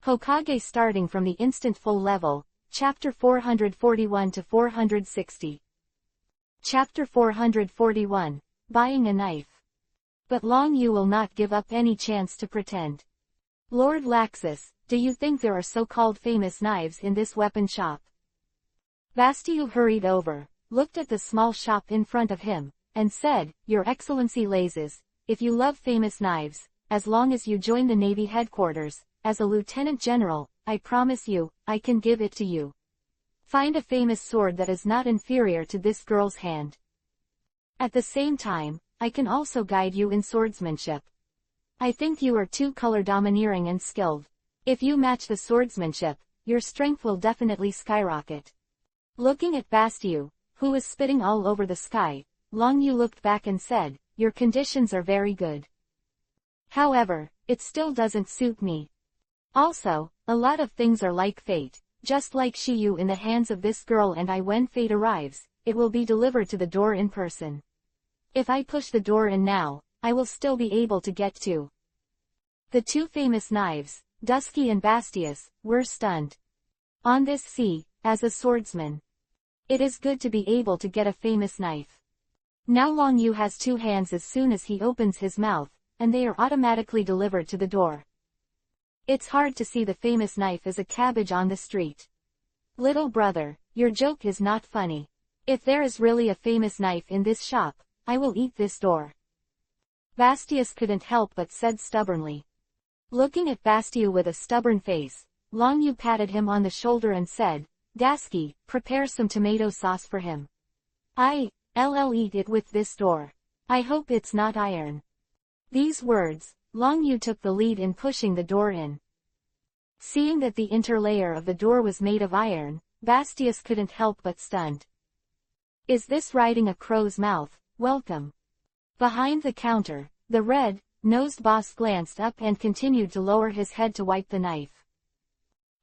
Hokage Starting from the Instant Full Level, Chapter 441 to 460. Chapter 441, Buying a Knife. But Long Yu will not give up any chance to pretend. Lord Laxus, do you think there are so-called famous knives in this weapon shop? Bastiu hurried over, looked at the small shop in front of him, and said, Your Excellency Lazes, if you love famous knives, as long as you join the Navy headquarters, as a Lieutenant General, I promise you, I can give it to you. Find a famous sword that is not inferior to this girl's hand. At the same time, I can also guide you in swordsmanship. I think you are too color domineering and skilled. If you match the swordsmanship, your strength will definitely skyrocket. Looking at Bastiu, who was spitting all over the sky, Long Yu looked back and said, Your conditions are very good. However, it still doesn't suit me. Also, a lot of things are like fate, just like Shiyu in the hands of this girl, and when fate arrives, it will be delivered to the door in person. If I push the door in now, I will still be able to get to. The two famous knives, Dusky and Bastius, were stunned. On this sea, as a swordsman, it is good to be able to get a famous knife. Now Long Yu has two hands as soon as he opens his mouth, and they are automatically delivered to the door. It's hard to see the famous knife as a cabbage on the street. Little brother, your joke is not funny. If there is really a famous knife in this shop, I will eat this door. Bastius couldn't help but said stubbornly. Looking at Bastiu with a stubborn face, Long Yu patted him on the shoulder and said, Dasky, prepare some tomato sauce for him. I'll eat it with this door. I hope it's not iron. These words, Long Yu took the lead in pushing the door in. Seeing that the interlayer of the door was made of iron, Bastius couldn't help but stunned. Is this riding a crow's mouth? Welcome. Behind the counter, the red-nosed boss glanced up and continued to lower his head to wipe the knife.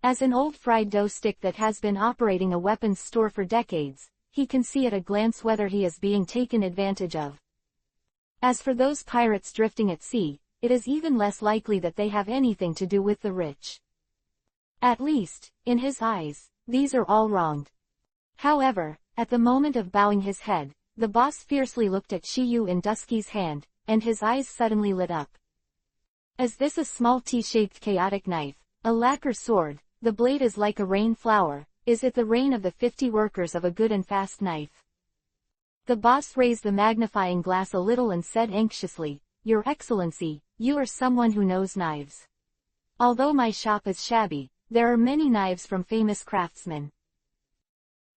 As an old fried dough stick that has been operating a weapons store for decades, he can see at a glance whether he is being taken advantage of. As for those pirates drifting at sea, it is even less likely that they have anything to do with the rich. At least, in his eyes, these are all wronged. However, at the moment of bowing his head, the boss fiercely looked at Shiyu in Dusky's hand, and his eyes suddenly lit up. Is this a small T-shaped chaotic knife, a lacquer sword? The blade is like a rain flower. Is it the reign of the 50 workers of a good and fast knife? The boss raised the magnifying glass a little and said anxiously, Your Excellency, you are someone who knows knives. Although my shop is shabby, there are many knives from famous craftsmen.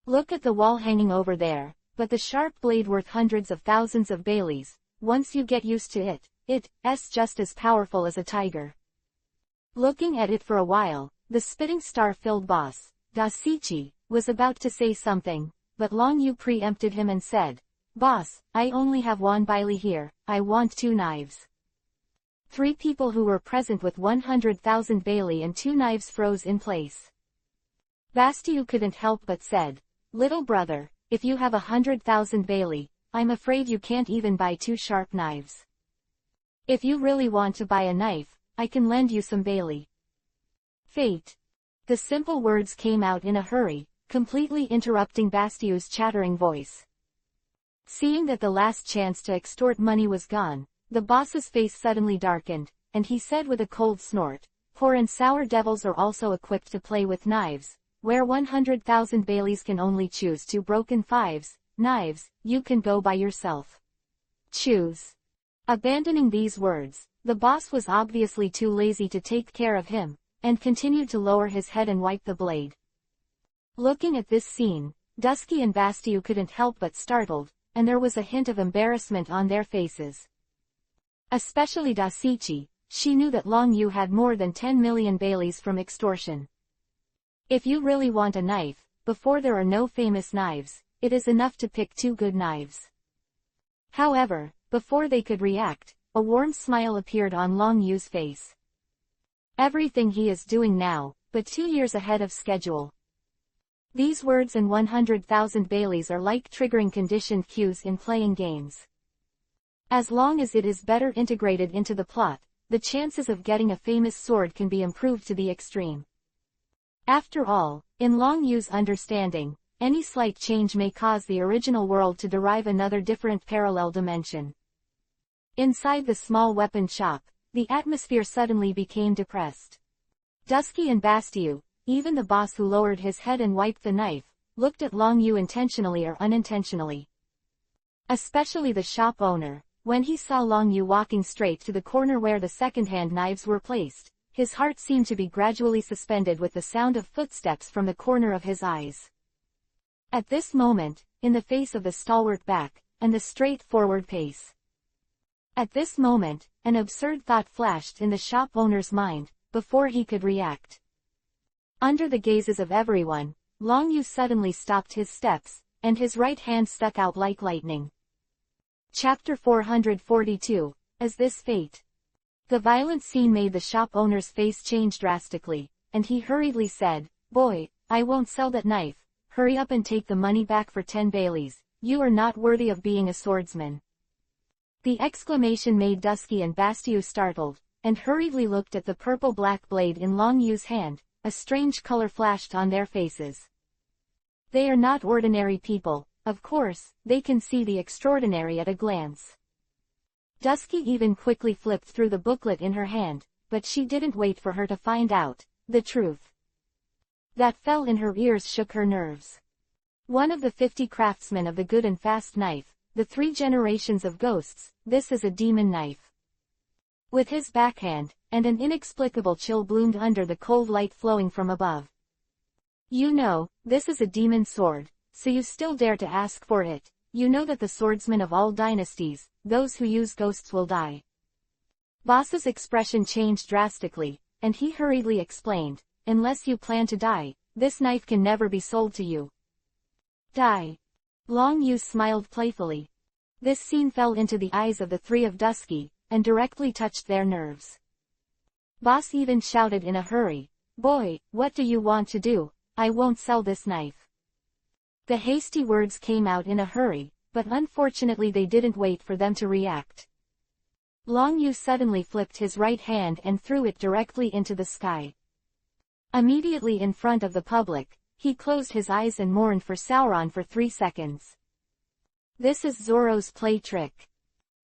Look at the wall hanging over there, but the sharp blade worth hundreds of thousands of Baileys. Once you get used to it, it's just as powerful as a tiger. Looking at it for a while, the spitting star-filled boss, Dasichi, was about to say something, but Long Yu preempted him and said, Boss, I only have one Bailey here, I want 2 knives. 3 people who were present with 100,000 Bailey and 2 knives froze in place. Bastiu couldn't help but said, Little brother, if you have 100,000 Bailey, I'm afraid you can't even buy 2 sharp knives. If you really want to buy a knife, I can lend you some Bailey. Fate. The simple words came out in a hurry, completely interrupting Bastiu's chattering voice. Seeing that the last chance to extort money was gone, the boss's face suddenly darkened, and he said with a cold snort, Poor and sour devils are also equipped to play with knives, where 100,000 Baileys can only choose 2 broken 5s, knives, you can go by yourself. Choose. Abandoning these words, the boss was obviously too lazy to take care of him, and continued to lower his head and wipe the blade. Looking at this scene, Dusky and Bastiu couldn't help but startled, and there was a hint of embarrassment on their faces. Especially Dasichi, she knew that Long Yu had more than 10 million Baileys from extortion. If you really want a knife, before there are no famous knives, it is enough to pick 2 good knives. However, before they could react, a warm smile appeared on Long Yu's face. Everything he is doing now, but 2 years ahead of schedule. These words and 100,000 Baileys are like triggering conditioned cues in playing games. As long as it is better integrated into the plot, the chances of getting a famous sword can be improved to the extreme. After all, in Long Yu's understanding, any slight change may cause the original world to derive another different parallel dimension. Inside the small weapon shop, the atmosphere suddenly became depressed. Dusky and Bastille, even the boss who lowered his head and wiped the knife, looked at Long Yu intentionally or unintentionally. Especially the shop owner, when he saw Long Yu walking straight to the corner where the second-hand knives were placed, his heart seemed to be gradually suspended with the sound of footsteps from the corner of his eyes. At this moment, in the face of the stalwart back, and the straightforward pace. At this moment, an absurd thought flashed in the shop owner's mind, before he could react. Under the gazes of everyone, Long Yu suddenly stopped his steps, and his right hand stuck out like lightning. Chapter 442, Is This Fate? The violent scene made the shop owner's face change drastically, and he hurriedly said, "Boy, I won't sell that knife. Hurry up and take the money back for 10 Baileys, you are not worthy of being a swordsman." The exclamation made Dusky and Bastille startled, and hurriedly looked at the purple-black blade in Long Yu's hand. A strange color flashed on their faces. They are not ordinary people, of course, they can see the extraordinary at a glance. Dusky even quickly flipped through the booklet in her hand, but she didn't wait for her to find out the truth. That fell in her ears shook her nerves. One of the 50 craftsmen of the good and fast knife, the 3 generations of ghosts, this is a demon knife. With his backhand, and an inexplicable chill bloomed under the cold light flowing from above. You know, this is a demon sword, so you still dare to ask for it. You know that the swordsmen of all dynasties, those who use ghosts will die. Boss's expression changed drastically, and he hurriedly explained, unless you plan to die, this knife can never be sold to you. Die. Long Yu smiled playfully. This scene fell into the eyes of the 3 of Dusky, and directly touched their nerves. Boss even shouted in a hurry, "Boy, what do you want to do? I won't sell this knife." The hasty words came out in a hurry, but unfortunately they didn't wait for them to react. Long Yu suddenly flipped his right hand and threw it directly into the sky. Immediately in front of the public, he closed his eyes and mourned for Sauron for 3 seconds. This is Zorro's play trick.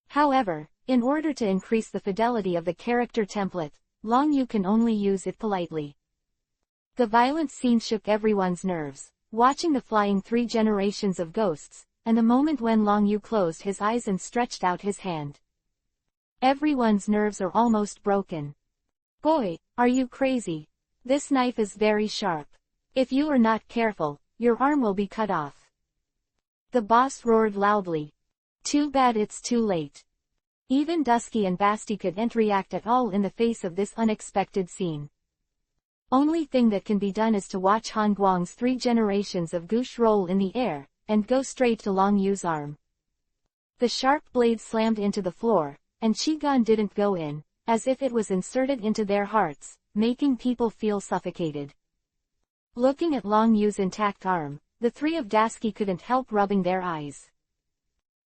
However, in order to increase the fidelity of the character template, Long Yu can only use it politely. The violent scene shook everyone's nerves, watching the flying 3 generations of ghosts, and the moment when Long Yu closed his eyes and stretched out his hand. Everyone's nerves are almost broken. Boy, are you crazy? This knife is very sharp. If you are not careful, your arm will be cut off. The boss roared loudly. Too bad it's too late. Even Dusky and Basti couldn't react at all in the face of this unexpected scene. Only thing that can be done is to watch Han Guang's 3 generations of goosh roll in the air, and go straight to Long Yu's arm. The sharp blade slammed into the floor, and Shigan didn't go in, as if it was inserted into their hearts, making people feel suffocated. Looking at Long Yu's intact arm, the 3 of Dusky couldn't help rubbing their eyes.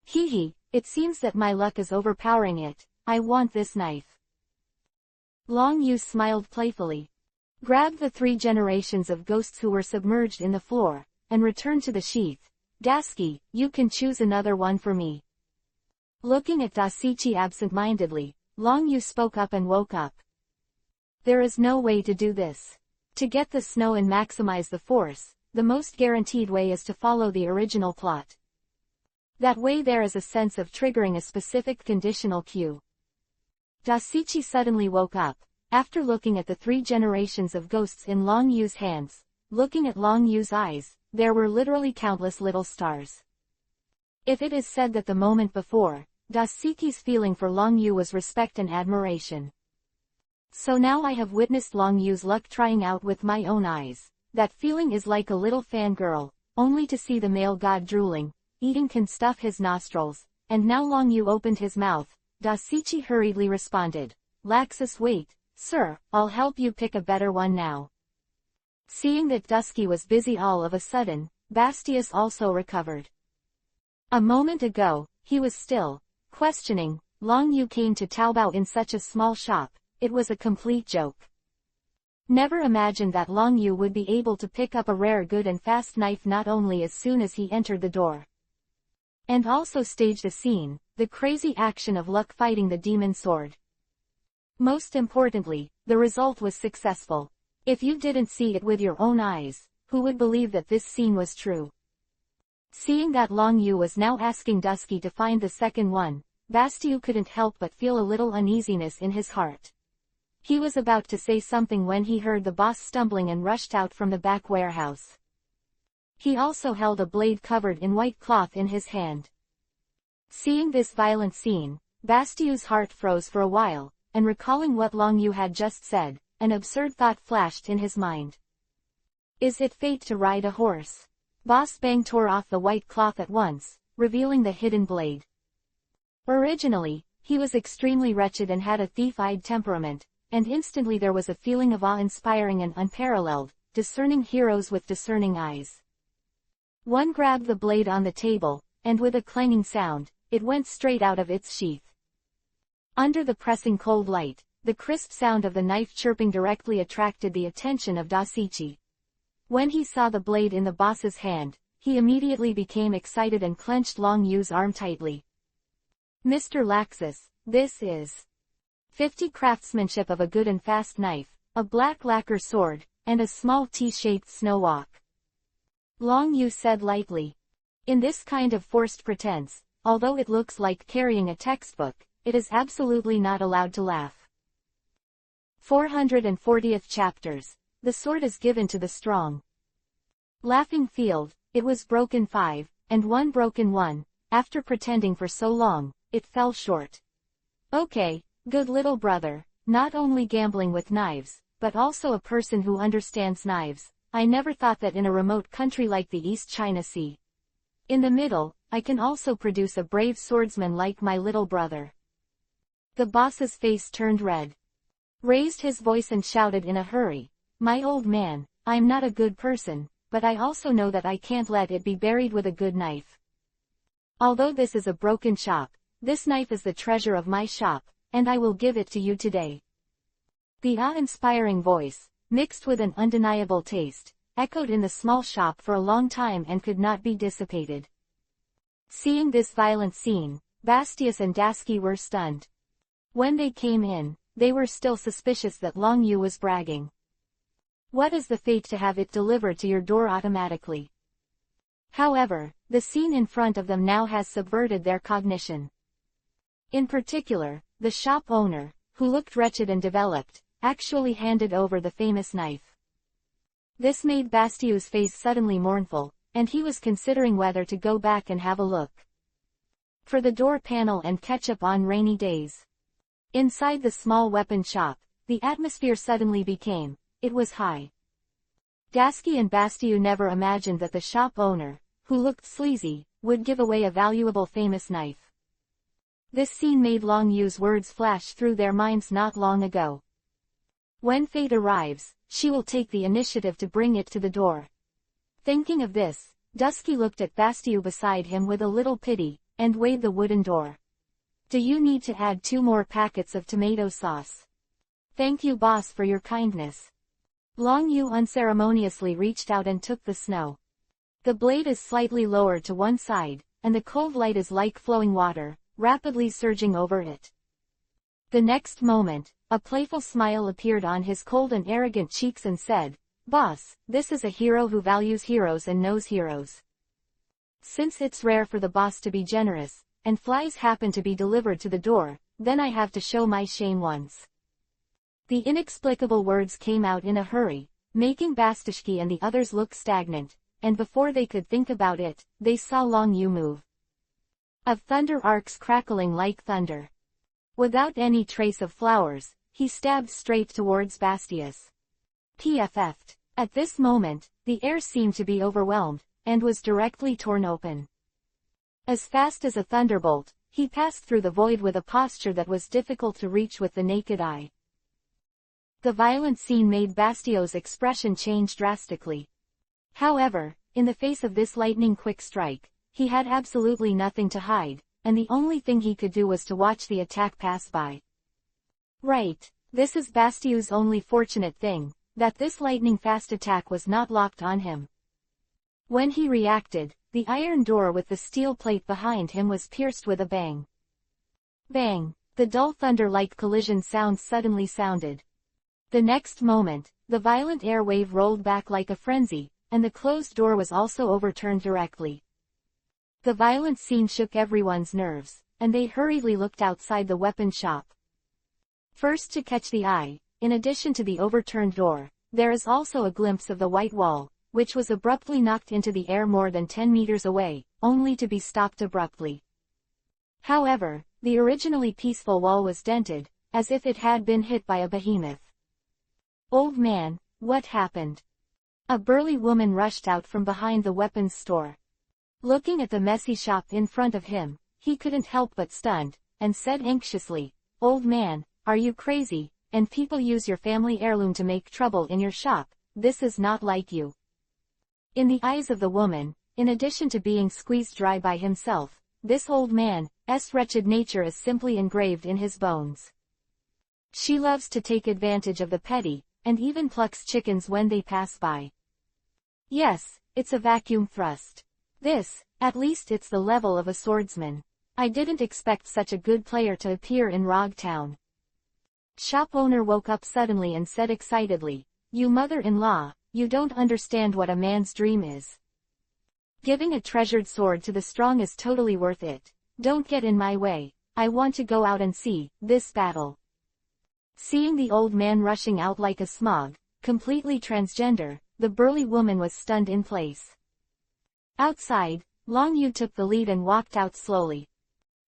Hee hee. It seems that my luck is overpowering it. I want this knife. Long Yu smiled playfully. Grabbed the 3 generations of ghosts who were submerged in the floor, and returned to the sheath. Dusky, you can choose another one for me. Looking at Dasichi absent-mindedly, Long Yu spoke up and woke up. There is no way to do this. To get the snow and maximize the force, the most guaranteed way is to follow the original plot. That way there is a sense of triggering a specific conditional cue. Dasichi suddenly woke up, after looking at the 3 generations of ghosts in Long Yu's hands. Looking at Long Yu's eyes, there were literally countless little stars. If it is said that the moment before, Dasichi's feeling for Long Yu was respect and admiration. So now I have witnessed Long Yu's luck trying out with my own eyes. That feeling is like a little fangirl, only to see the male god drooling. Eating can stuff his nostrils, and now Long Yu opened his mouth. Dasichi hurriedly responded, Laxus, wait, sir, I'll help you pick a better one now. Seeing that Dusky was busy all of a sudden, Bastius also recovered. A moment ago, he was still questioning Long Yu came to Taobao in such a small shop, it was a complete joke. Never imagined that Long Yu would be able to pick up a rare good and fast knife not only as soon as he entered the door, and also staged a scene, the crazy action of luck fighting the demon sword. Most importantly, the result was successful. If you didn't see it with your own eyes, who would believe that this scene was true? Seeing that Long Yu was now asking Dusky to find the second one, Bastiu couldn't help but feel a little uneasiness in his heart. He was about to say something when he heard the boss stumbling and rushed out from the back warehouse. He also held a blade covered in white cloth in his hand. Seeing this violent scene, Bastiu's heart froze for a while, and recalling what Long Yu had just said, an absurd thought flashed in his mind. Is it fate to ride a horse? Boss Bang tore off the white cloth at once, revealing the hidden blade. Originally, he was extremely wretched and had a thief-eyed temperament, and instantly there was a feeling of awe-inspiring and unparalleled, discerning heroes with discerning eyes. One grabbed the blade on the table, and with a clanging sound, it went straight out of its sheath. Under the pressing cold light, the crisp sound of the knife chirping directly attracted the attention of Dasichi. When he saw the blade in the boss's hand, he immediately became excited and clenched Long Yu's arm tightly. Mr. Laxus, this is 50 craftsmanship of a good and fast knife, a black lacquer sword, and a small T-shaped snow walk. Long Yu said lightly. In this kind of forced pretense, although it looks like carrying a textbook, it is absolutely not allowed to laugh. 440th chapters. The sword is given to the strong. Laughing field, it was broken 5, and 1 broken 1, after pretending for so long, it fell short. Okay, good little brother, not only gambling with knives, but also a person who understands knives. I never thought that in a remote country like the East China Sea, in the middle, I can also produce a brave swordsman like my little brother. The boss's face turned red. Raised his voice and shouted in a hurry. My old man, I'm not a good person, but I also know that I can't let it be buried with a good knife. Although this is a broken shop, this knife is the treasure of my shop, and I will give it to you today. The awe-inspiring voice, mixed with an undeniable taste, echoed in the small shop for a long time and could not be dissipated. Seeing this violent scene, Bastius and Dasky were stunned. When they came in, they were still suspicious that Long Yu was bragging. What is the fate to have it delivered to your door automatically? However, the scene in front of them now has subverted their cognition. In particular, the shop owner, who looked wretched and developed, actually handed over the famous knife. This made Bastiu's face suddenly mournful, and he was considering whether to go back and have a look for the door panel and catch up on rainy days. Inside the small weapon shop, the atmosphere suddenly became, it was high. Dasky and Bastiu never imagined that the shop owner, who looked sleazy, would give away a valuable famous knife. This scene made Long Yu's words flash through their minds not long ago. When fate arrives, she will take the initiative to bring it to the door. Thinking of this, Dusky looked at Bastiu beside him with a little pity, and weighed the wooden door. Do you need to add 2 more packets of tomato sauce? Thank you boss for your kindness. Long Yu unceremoniously reached out and took the snow. The blade is slightly lowered to one side, and the cold light is like flowing water, rapidly surging over it. The next moment, a playful smile appeared on his cold and arrogant cheeks and said, Boss, this is a hero who values heroes and knows heroes. Since it's rare for the boss to be generous, and flies happen to be delivered to the door, then I have to show my shame once. The inexplicable words came out in a hurry, making Bastishki and the others look stagnant, and before they could think about it, they saw Long Yu move. Of thunder arcs crackling like thunder. Without any trace of flowers, he stabbed straight towards Bastius. PFF'd. At this moment, the air seemed to be overwhelmed, and was directly torn open. As fast as a thunderbolt, he passed through the void with a posture that was difficult to reach with the naked eye. The violent scene made Bastio's expression change drastically. However, in the face of this lightning-quick strike, he had absolutely nothing to hide, and the only thing he could do was to watch the attack pass by. Right, this is Bastiu's only fortunate thing, that this lightning-fast attack was not locked on him. When he reacted, the iron door with the steel plate behind him was pierced with a bang. Bang! The dull thunder-like collision sound suddenly sounded. The next moment, the violent air wave rolled back like a frenzy, and the closed door was also overturned directly. The violent scene shook everyone's nerves, and they hurriedly looked outside the weapon shop. First to catch the eye, in addition to the overturned door, there is also a glimpse of the white wall, which was abruptly knocked into the air more than 10 meters away, only to be stopped abruptly. However, the originally peaceful wall was dented, as if it had been hit by a behemoth. "Old man, what happened?" A burly woman rushed out from behind the weapons store. Looking at the messy shop in front of him, he couldn't help but stunned, and said anxiously, "Old man, are you crazy, and people use your family heirloom to make trouble in your shop? This is not like you." In the eyes of the woman, in addition to being squeezed dry by himself, this old man's wretched nature is simply engraved in his bones. She loves to take advantage of the petty, and even plucks chickens when they pass by. Yes, it's a vacuum thrust. At least it's the level of a swordsman. I didn't expect such a good player to appear in Rog Town. Shop owner woke up suddenly and said excitedly, "You mother-in-law, you don't understand what a man's dream is. Giving a treasured sword to the strong is totally worth it. Don't get in my way, I want to go out and see this battle." Seeing the old man rushing out like a smog, completely transgender, the burly woman was stunned in place. Outside, Long Yu took the lead and walked out slowly.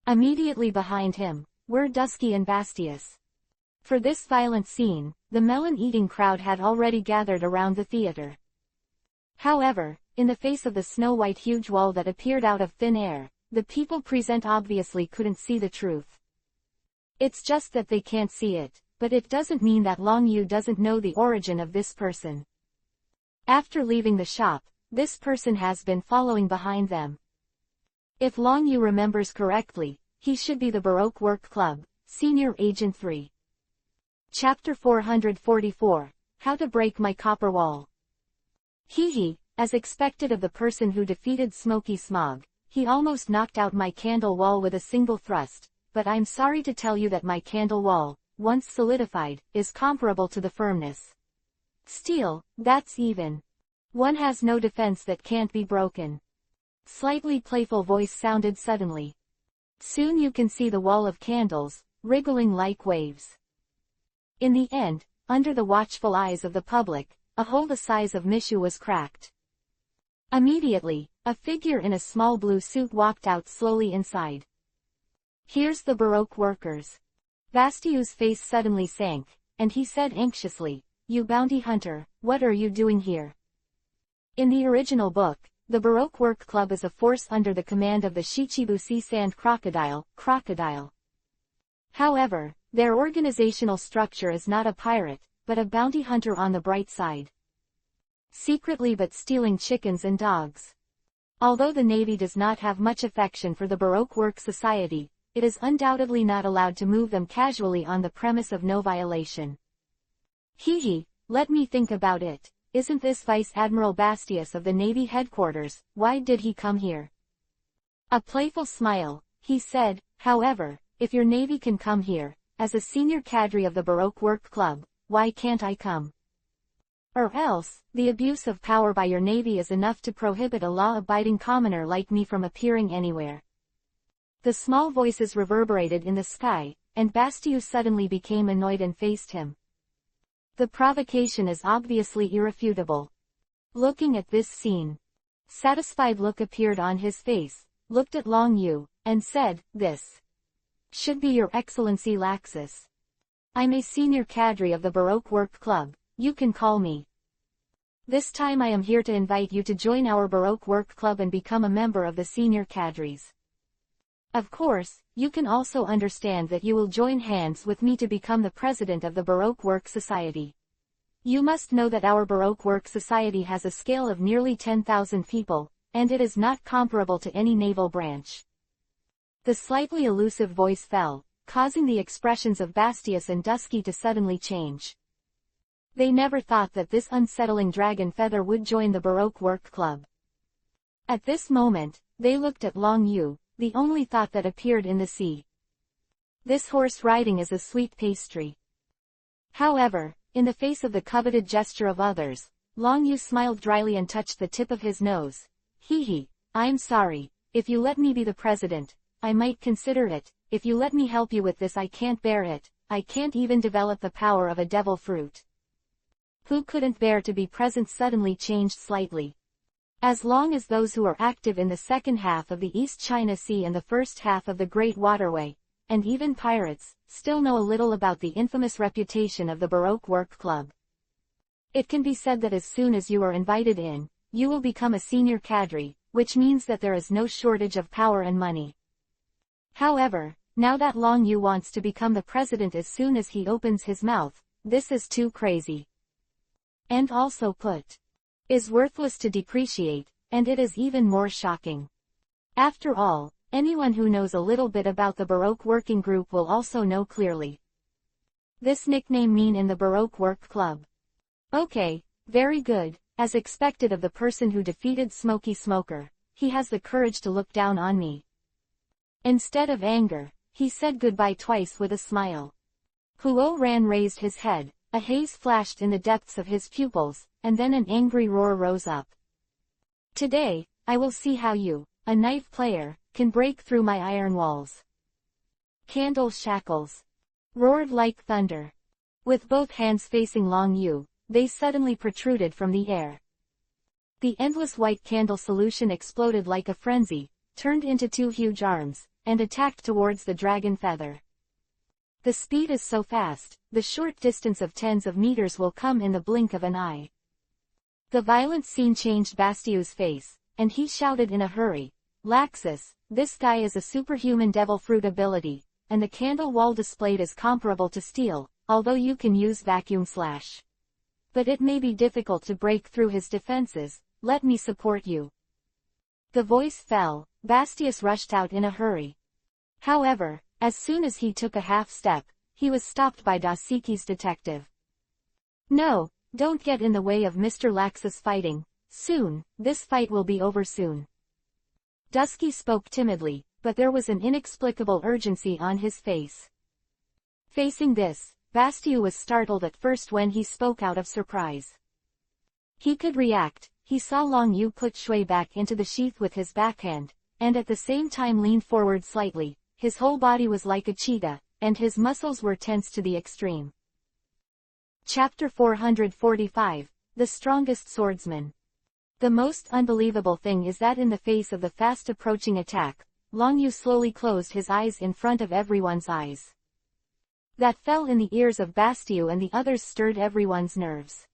Immediately behind him were Dusky and Bastius. For this violent scene, the melon-eating crowd had already gathered around the theater. However, in the face of the snow-white huge wall that appeared out of thin air, the people present obviously couldn't see the truth. It's just that they can't see it, but it doesn't mean that Long Yu doesn't know the origin of this person. After leaving the shop, this person has been following behind them. If Long Yu remembers correctly, he should be the Baroque Work Club, Senior Agent 3. Chapter 444, How to Break My Copper Wall. As expected of the person who defeated Smoky Smog, he almost knocked out my candle wall with a single thrust, but I'm sorry to tell you that my candle wall, once solidified, is comparable to the firmness. Steel, that's even. One has no defense that can't be broken. Slightly playful voice sounded suddenly. Soon you can see the wall of candles, wriggling like waves. In the end, under the watchful eyes of the public, a hole the size of Mishu was cracked. Immediately, a figure in a small blue suit walked out slowly inside. "Here's the Baroque workers." Bastiu's face suddenly sank, and he said anxiously, "You bounty hunter, what are you doing here?" In the original book, the Baroque Work Club is a force under the command of the Shichibu Sea Sand Crocodile. However, their organizational structure is not a pirate, but a bounty hunter on the bright side. Secretly but stealing chickens and dogs. Although the Navy does not have much affection for the Baroque Work Society, it is undoubtedly not allowed to move them casually on the premise of no violation. Let me think about it. Isn't this Vice Admiral Bastius of the Navy headquarters? Why did he come here? A playful smile, he said, "However, if your Navy can come here, as a senior cadre of the Baroque Work Club, why can't I come? Or else, the abuse of power by your Navy is enough to prohibit a law-abiding commoner like me from appearing anywhere." The small voices reverberated in the sky, and Bastius suddenly became annoyed and faced him. The provocation is obviously irrefutable. Looking at this scene, satisfied look appeared on his face, looked at Long Yu, and said, "This should be your Excellency Laxus. I'm a senior cadre of the Baroque Work Club, you can call me. This time I am here to invite you to join our Baroque Work Club and become a member of the senior cadres. Of course, you can also understand that you will join hands with me to become the president of the Baroque Work Society. You must know that our Baroque Work Society has a scale of nearly 10,000 people, and it is not comparable to any naval branch. The slightly elusive voice fell, causing the expressions of Bastius and Dusky to suddenly change. They never thought that this unsettling dragon feather would join the Baroque Work Club. At this moment, they looked at Long Yu, the only thought that appeared in the sea. This horse riding is a sweet pastry. However, in the face of the coveted gesture of others, Long Yu smiled dryly and touched the tip of his nose. Hee, I'm sorry, if you let me be the president, I might consider it, if you let me help you with this I can't bear it, I can't even develop the power of a devil fruit. Who couldn't bear to be present suddenly changed slightly. As long as those who are active in the second half of the East China Sea and the first half of the Great Waterway, and even pirates, still know a little about the infamous reputation of the Baroque Work Club. It can be said that as soon as you are invited in, you will become a senior cadre, which means that there is no shortage of power and money. However, now that Long Yu wants to become the president as soon as he opens his mouth, this is too crazy. And also put. Is worthless to depreciate, and it is even more shocking. After all, anyone who knows a little bit about the Baroque working group will also know clearly. This nickname mean in the Baroque Work Club. Okay, very good, as expected of the person who defeated Smoky Smoker, he has the courage to look down on me. Instead of anger, he said goodbye twice with a smile. Huo Ran raised his head, a haze flashed in the depths of his pupils, and then an angry roar rose up. Today, I will see how you, a knife player, can break through my iron walls. Candle shackles roared like thunder. With both hands facing Long Yu, they suddenly protruded from the air. The endless white candle solution exploded like a frenzy, turned into two huge arms, and attacked towards the dragon feather. The speed is so fast, the short distance of tens of meters will come in the blink of an eye. The violent scene changed Bastiu's face, and he shouted in a hurry, Laxus, this guy is a superhuman devil fruit ability, and the candle wall displayed is comparable to steel, although you can use vacuum slash. But it may be difficult to break through his defenses, let me support you. The voice fell, Bastius rushed out in a hurry. However, as soon as he took a half step, he was stopped by Dasiki's detective. No, don't get in the way of Mr. Laxus fighting, soon, this fight will be over soon. Dusky spoke timidly, but there was an inexplicable urgency on his face. Facing this, Bastiu was startled at first when he spoke out of surprise. He could react, he saw Long Yu put Shui back into the sheath with his backhand, and at the same time leaned forward slightly, his whole body was like a cheetah, and his muscles were tense to the extreme. Chapter 445, The Strongest Swordsman. The most unbelievable thing is that in the face of the fast-approaching attack, Long Yu slowly closed his eyes in front of everyone's eyes. That fell in the ears of Bastiu and the others stirred everyone's nerves.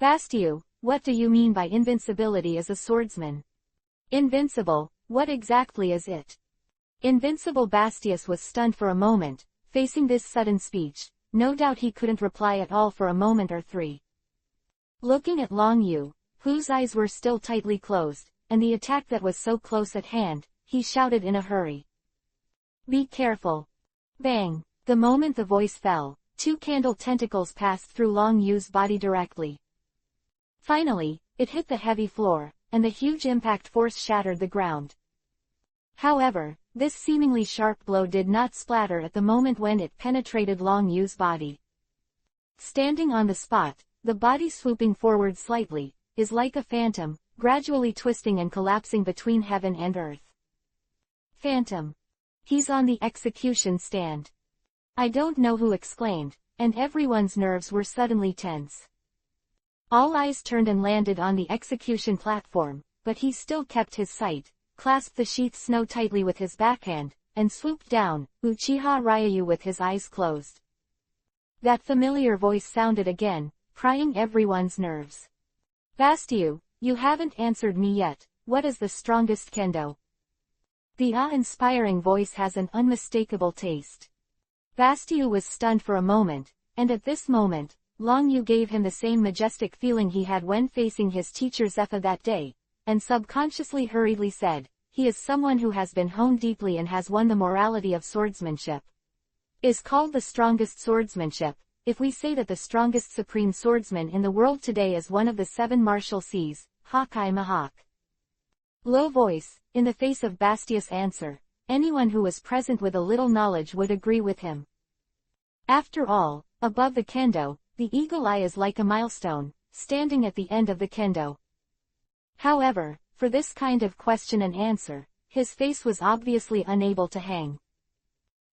Bastiu, what do you mean by invincibility as a swordsman? Invincible, what exactly is it? Invincible Bastius was stunned for a moment, facing this sudden speech, no doubt he couldn't reply at all for a moment or three. Looking at Long Yu, whose eyes were still tightly closed, and the attack that was so close at hand, he shouted in a hurry. Be careful. Bang! The moment the voice fell, two candle tentacles passed through Long Yu's body directly. Finally, it hit the heavy floor, and the huge impact force shattered the ground. However, this seemingly sharp blow did not splatter at the moment when it penetrated Long Yu's body. Standing on the spot, the body swooping forward slightly, is like a phantom, gradually twisting and collapsing between heaven and earth. Phantom. He's on the execution stand. I don't know who exclaimed, and everyone's nerves were suddenly tense. All eyes turned and landed on the execution platform, but he still kept his sight, clasped the sheath snow tightly with his backhand, and swooped down, Uchiha Ryu with his eyes closed. That familiar voice sounded again, prying everyone's nerves. Bastiu, you haven't answered me yet, what is the strongest kendo? The awe-inspiring voice has an unmistakable taste. Bastiu was stunned for a moment, and at this moment, Long Yu gave him the same majestic feeling he had when facing his teacher Zepha that day, and subconsciously hurriedly said, he is someone who has been honed deeply and has won the morality of swordsmanship. Is called the strongest swordsmanship, if we say that the strongest supreme swordsman in the world today is one of the 7 martial Cs, Hokage Mahak. Low voice, in the face of Bastia's answer, anyone who was present with a little knowledge would agree with him. After all, above the kendo, the eagle eye is like a milestone, standing at the end of the kendo. However, for this kind of question and answer, his face was obviously unable to hang.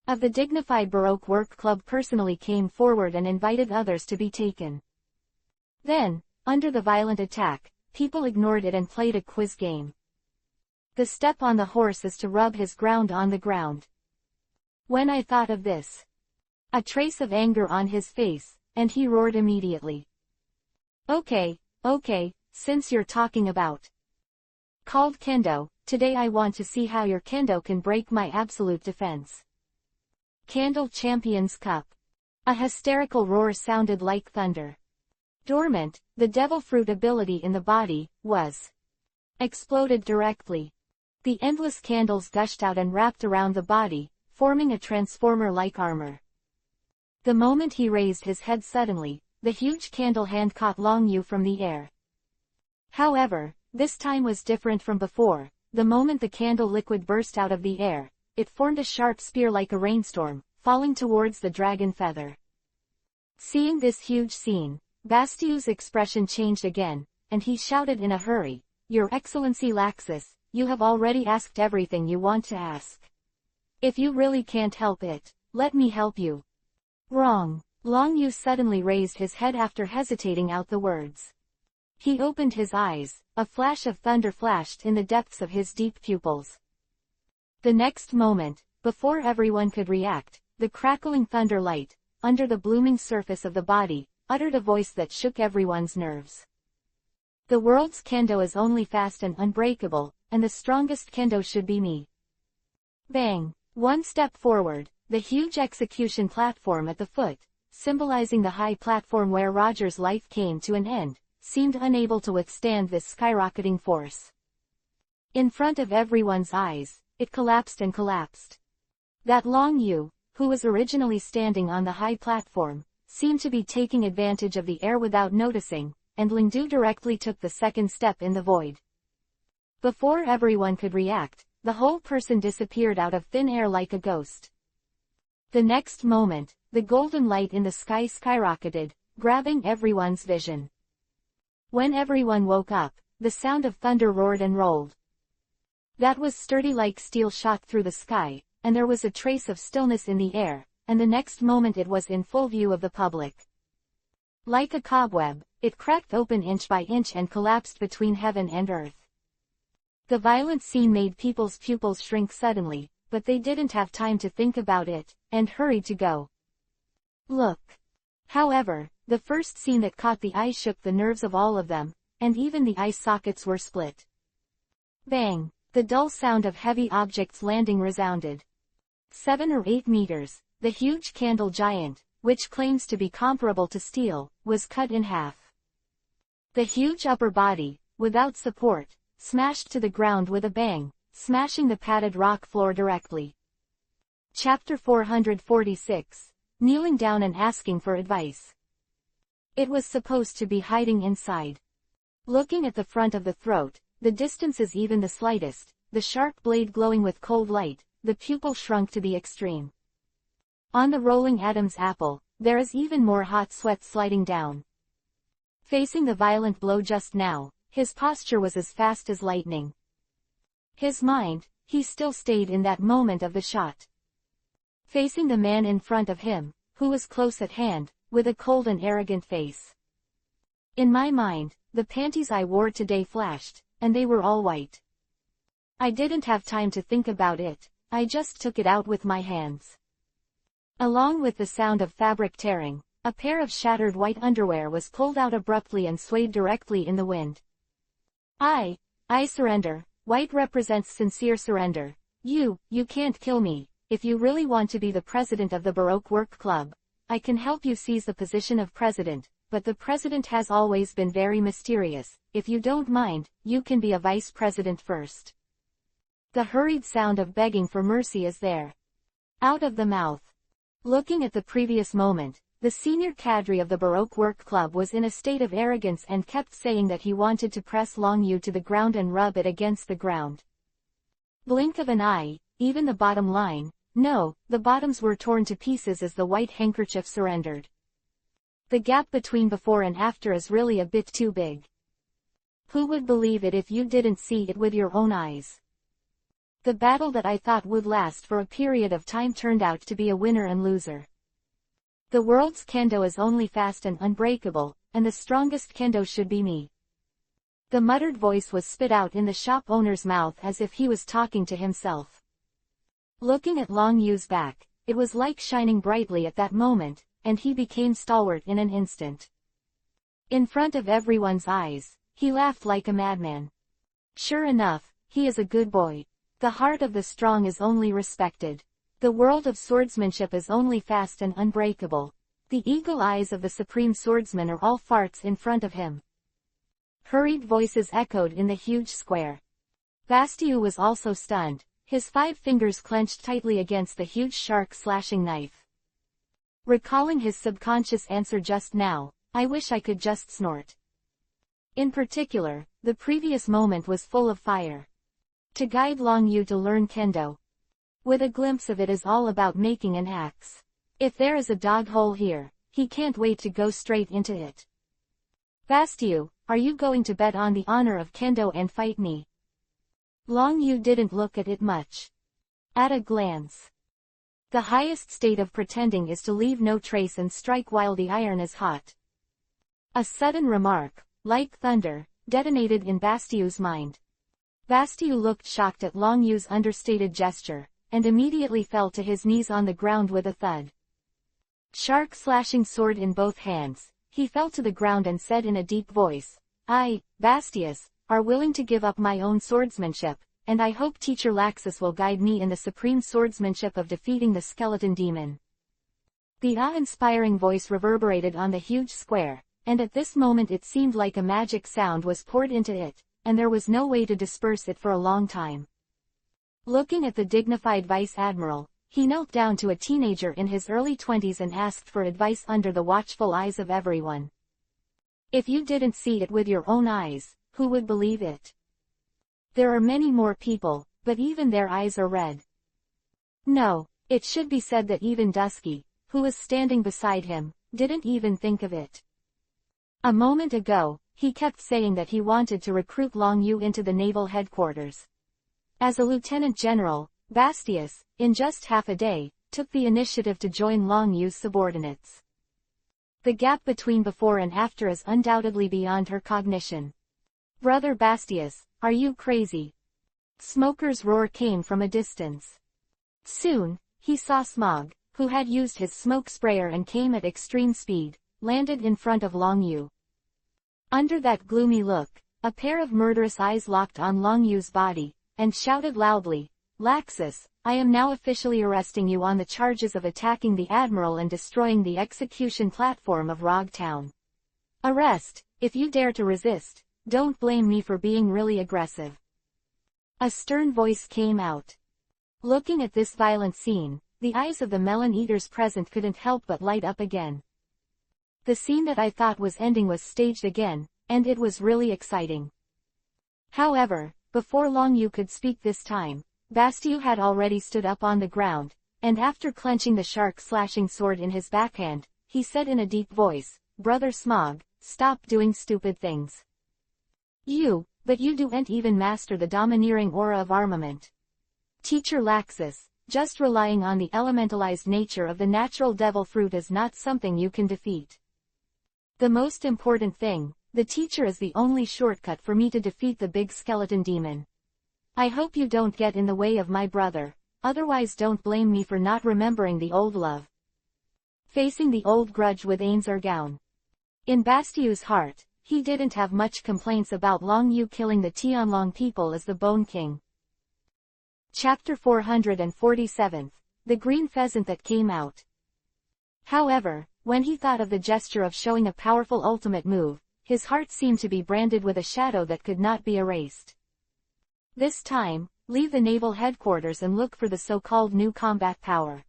Of the dignified Baroque Work Club personally came forward and invited others to be taken. Then, under the violent attack, people ignored it and played a quiz game. The step on the horse is to rub his ground on the ground. When I thought of this, a trace of anger on his face, and he roared immediately. Okay, since you're talking about called kendo, today I want to see how your kendo can break my absolute defense. Candle Champions Cup. A hysterical roar sounded like thunder. Dormant, the devil fruit ability in the body, was exploded directly. The endless candles gushed out and wrapped around the body, forming a transformer-like armor. The moment he raised his head suddenly, the huge candle hand caught Long Yu from the air. However, this time was different from before. The moment the candle liquid burst out of the air, it formed a sharp spear like a rainstorm, falling towards the dragon feather. Seeing this huge scene, Bastiu's expression changed again, and he shouted in a hurry, "Your Excellency Laxus, you have already asked everything you want to ask. If you really can't help it, let me help you." Wrong. Long Yu suddenly raised his head after hesitating out the words. He opened his eyes, a flash of thunder flashed in the depths of his deep pupils. The next moment, before everyone could react, the crackling thunder light, under the blooming surface of the body, uttered a voice that shook everyone's nerves. The world's kendo is only fast and unbreakable, and the strongest kendo should be me. Bang! One step forward, the huge execution platform at the foot, symbolizing the high platform where Roger's life came to an end, seemed unable to withstand this skyrocketing force. In front of everyone's eyes, it collapsed and collapsed. That Long Yu, who was originally standing on the high platform, seemed to be taking advantage of the air without noticing, and Lingdu directly took the second step in the void. Before everyone could react, the whole person disappeared out of thin air like a ghost. The next moment, the golden light in the sky skyrocketed, grabbing everyone's vision. When everyone woke up, the sound of thunder roared and rolled. That was sturdy like steel shot through the sky, and there was a trace of stillness in the air, and the next moment it was in full view of the public. Like a cobweb, it cracked open inch by inch and collapsed between heaven and earth. The violent scene made people's pupils shrink suddenly, but they didn't have time to think about it, and hurried to go. Look. However, the first scene that caught the eye shook the nerves of all of them, and even the eye sockets were split. Bang! The dull sound of heavy objects landing resounded. 7 or 8 meters, the huge candle giant, which claims to be comparable to steel, was cut in half. The huge upper body, without support, smashed to the ground with a bang, smashing the padded rock floor directly. Chapter 446, Kneeling Down and Asking for Advice. It was supposed to be hiding inside. Looking at the front of the throat, the distance is even the slightest, the sharp blade glowing with cold light, the pupil shrunk to the extreme. On the rolling Adam's apple, there is even more hot sweat sliding down. Facing the violent blow just now, his posture was as fast as lightning. His mind, he still stayed in that moment of the shot. Facing the man in front of him, who was close at hand, with a cold and arrogant face. In my mind, the panties I wore today flashed, and they were all white. I didn't have time to think about it, I just took it out with my hands. Along with the sound of fabric tearing, a pair of shattered white underwear was pulled out abruptly and swayed directly in the wind. I surrender. White represents sincere surrender. You can't kill me. If you really want to be the president of the Baroque Work Club, I can help you seize the position of president, but the president has always been very mysterious. If you don't mind, you can be a vice president first. The hurried sound of begging for mercy is there. Out of the mouth. Looking at the previous moment, the senior cadre of the Baroque Work Club was in a state of arrogance and kept saying that he wanted to press Long Yu to the ground and rub it against the ground. Blink of an eye, even the bottom line, no, the bottoms were torn to pieces as the white handkerchief surrendered. The gap between before and after is really a bit too big. Who would believe it if you didn't see it with your own eyes? The battle that I thought would last for a period of time turned out to be a winner and loser. The world's kendo is only fast and unbreakable, and the strongest kendo should be me. The muttered voice was spit out in the shop owner's mouth as if he was talking to himself. Looking at Long Yu's back, it was like shining brightly at that moment, and he became stalwart in an instant. In front of everyone's eyes, he laughed like a madman. Sure enough, he is a good boy. The heart of the strong is only respected. The world of swordsmanship is only fast and unbreakable. The eagle eyes of the supreme swordsman are all farts in front of him. Hurried voices echoed in the huge square. Bastiu was also stunned, his 5 fingers clenched tightly against the huge shark-slashing knife. Recalling his subconscious answer just now, I wish I could just snort. In particular, the previous moment was full of fire. To guide Long Yu to learn kendo. With a glimpse of it is all about making an axe. If there is a dog hole here, he can't wait to go straight into it. Bastiu, are you going to bet on the honor of kendo and fight me? Long Yu didn't look at it much. At a glance. The highest state of pretending is to leave no trace and strike while the iron is hot. A sudden remark, like thunder, detonated in Bastiu's mind. Bastiu looked shocked at Long Yu's understated gesture, and immediately fell to his knees on the ground with a thud. Shark-slashing sword in both hands, he fell to the ground and said in a deep voice, I, Bastius, are willing to give up my own swordsmanship, and I hope Teacher Laxus will guide me in the supreme swordsmanship of defeating the skeleton demon. The awe-inspiring voice reverberated on the huge square, and at this moment it seemed like a magic sound was poured into it, and there was no way to disperse it for a long time. Looking at the dignified Vice Admiral, he knelt down to a teenager in his early 20s and asked for advice under the watchful eyes of everyone. If you didn't see it with your own eyes, who would believe it? There are many more people, but even their eyes are red. No, it should be said that even Dusky, who was standing beside him, didn't even think of it. A moment ago, he kept saying that he wanted to recruit Long Yu into the naval headquarters. As a lieutenant general, Bastius, in just half a day, took the initiative to join Long Yu's subordinates. The gap between before and after is undoubtedly beyond her cognition. Brother Bastius, are you crazy? Smoker's roar came from a distance. Soon, he saw Smog, who had used his smoke sprayer and came at extreme speed, landed in front of Long Yu. Under that gloomy look, a pair of murderous eyes locked on Long Yu's body, and shouted loudly, Laxus, I am now officially arresting you on the charges of attacking the Admiral and destroying the execution platform of Rog Town. Arrest, if you dare to resist, don't blame me for being really aggressive. A stern voice came out. Looking at this violent scene, the eyes of the melon eaters present couldn't help but light up again. The scene that I thought was ending was staged again, and it was really exciting. However, before Long Yu could speak this time, Bastiu had already stood up on the ground, and after clenching the shark-slashing sword in his backhand, he said in a deep voice, Brother Smog, stop doing stupid things. But you don't even master the domineering aura of armament. Teacher Laxus, just relying on the elementalized nature of the natural devil fruit is not something you can defeat. The most important thing, the teacher is the only shortcut for me to defeat the big skeleton demon. I hope you don't get in the way of my brother, otherwise don't blame me for not remembering the old love. Facing the old grudge with Ains or Gown. In Bastiu's heart, he didn't have much complaints about Long Yu killing the Tianlong people as the Bone King. Chapter 447, The Green Pheasant That Came Out. However, when he thought of the gesture of showing a powerful ultimate move, his heart seemed to be branded with a shadow that could not be erased. This time, leave the naval headquarters and look for the so-called new combat power.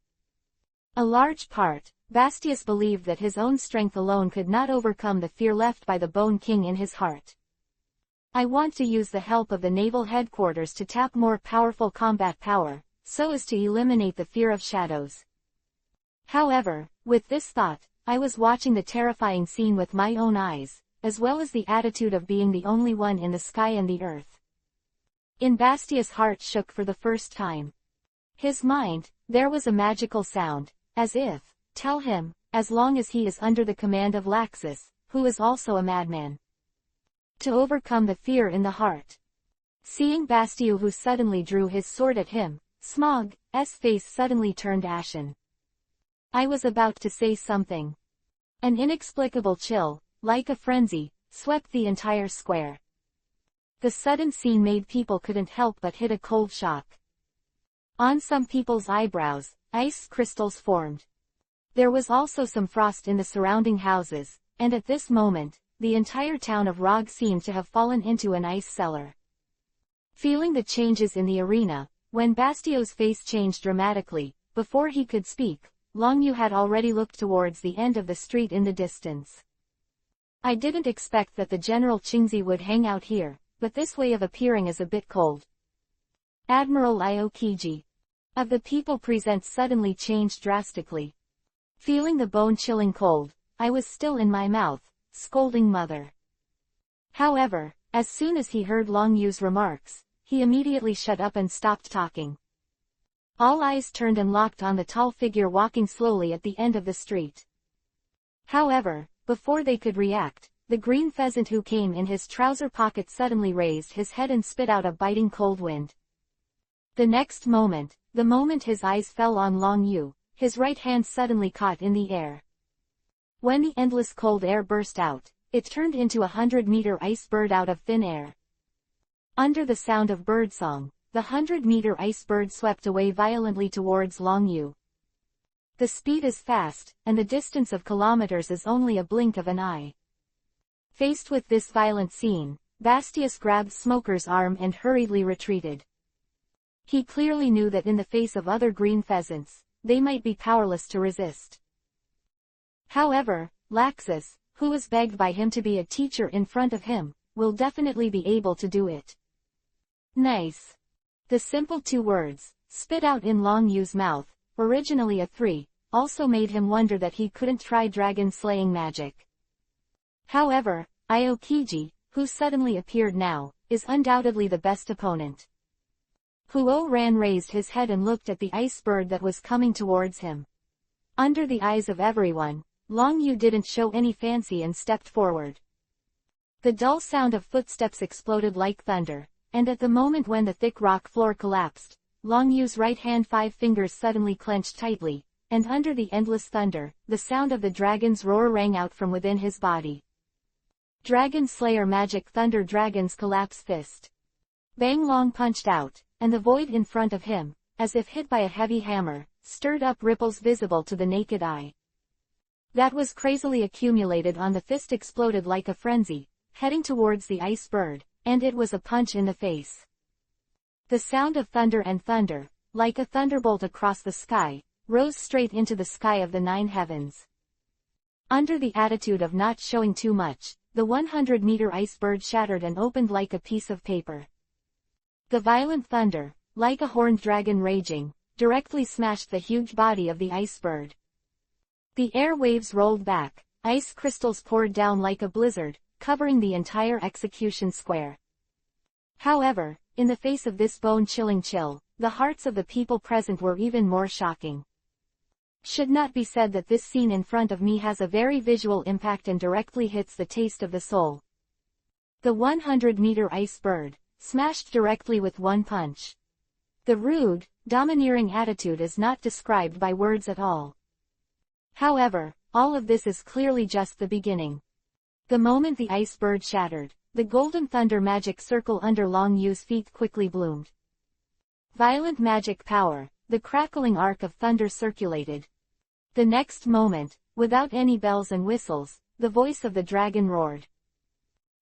A large part, Bastius believed that his own strength alone could not overcome the fear left by the Bone King in his heart. I want to use the help of the naval headquarters to tap more powerful combat power, so as to eliminate the fear of shadows. However, with this thought, I was watching the terrifying scene with my own eyes, as well as the attitude of being the only one in the sky and the earth. In Bastius' heart shook for the first time. His mind, there was a magical sound, as if, tell him, as long as he is under the command of Laxus, who is also a madman, to overcome the fear in the heart. Seeing Bastiu who suddenly drew his sword at him, Smog's face suddenly turned ashen. I was about to say something. An inexplicable chill, like a frenzy, swept the entire square. The sudden scene made people couldn't help but hit a cold shock. On some people's eyebrows, ice crystals formed. There was also some frost in the surrounding houses, and at this moment, the entire town of Rog seemed to have fallen into an ice cellar. Feeling the changes in the arena, when Bastio's face changed dramatically, before he could speak, Longyu had already looked towards the end of the street in the distance. I didn't expect that the General Qingzi would hang out here, but this way of appearing is a bit cold. Admiral Aokiji of the people present suddenly changed drastically. Feeling the bone-chilling cold, I was still in my mouth, scolding mother. However, as soon as he heard Longyu's remarks, he immediately shut up and stopped talking. All eyes turned and locked on the tall figure walking slowly at the end of the street. However, before they could react, the green pheasant who came in his trouser pocket suddenly raised his head and spit out a biting cold wind. The next moment, the moment his eyes fell on Longyu, his right hand suddenly caught in the air. When the endless cold air burst out, it turned into a 100-meter ice bird out of thin air. Under the sound of birdsong, the 100-meter ice bird swept away violently towards Longyu. The speed is fast, and the distance of kilometers is only a blink of an eye. Faced with this violent scene, Bastius grabbed Smoker's arm and hurriedly retreated. He clearly knew that in the face of other green pheasants, they might be powerless to resist. However, Laxus, who was begged by him to be a teacher in front of him, will definitely be able to do it. Nice. The simple two words, spit out in Longyu's mouth, originally a 3, also made him wonder that he couldn't try dragon-slaying magic. However, Aokiji, who suddenly appeared now, is undoubtedly the best opponent. Huo Ran raised his head and looked at the ice bird that was coming towards him. Under the eyes of everyone, Longyu didn't show any fancy and stepped forward. The dull sound of footsteps exploded like thunder, and at the moment when the thick rock floor collapsed, Longyu's right hand 5 fingers suddenly clenched tightly, and under the endless thunder, the sound of the dragon's roar rang out from within his body. Dragon Slayer Magic Thunder Dragon's Collapse Fist. Bang Long punched out, and the void in front of him, as if hit by a heavy hammer, stirred up ripples visible to the naked eye. That was crazily accumulated on the fist exploded like a frenzy, heading towards the ice bird, and it was a punch in the face. The sound of thunder and thunder, like a thunderbolt across the sky, rose straight into the sky of the 9 heavens. Under the attitude of not showing too much, the 100-meter ice bird shattered and opened like a piece of paper. The violent thunder, like a horned dragon raging, directly smashed the huge body of the ice bird. The air waves rolled back, ice crystals poured down like a blizzard, covering the entire execution square. However, in the face of this bone-chilling chill, the hearts of the people present were even more shocking. Should not be said that this scene in front of me has a very visual impact and directly hits the taste of the soul. The 100-meter ice bird, smashed directly with one punch. The rude, domineering attitude is not described by words at all. However, all of this is clearly just the beginning. The moment the ice bird shattered, the golden thunder magic circle under Longyu's feet quickly bloomed. Violent magic power, the crackling arc of thunder circulated. The next moment, without any bells and whistles, the voice of the dragon roared.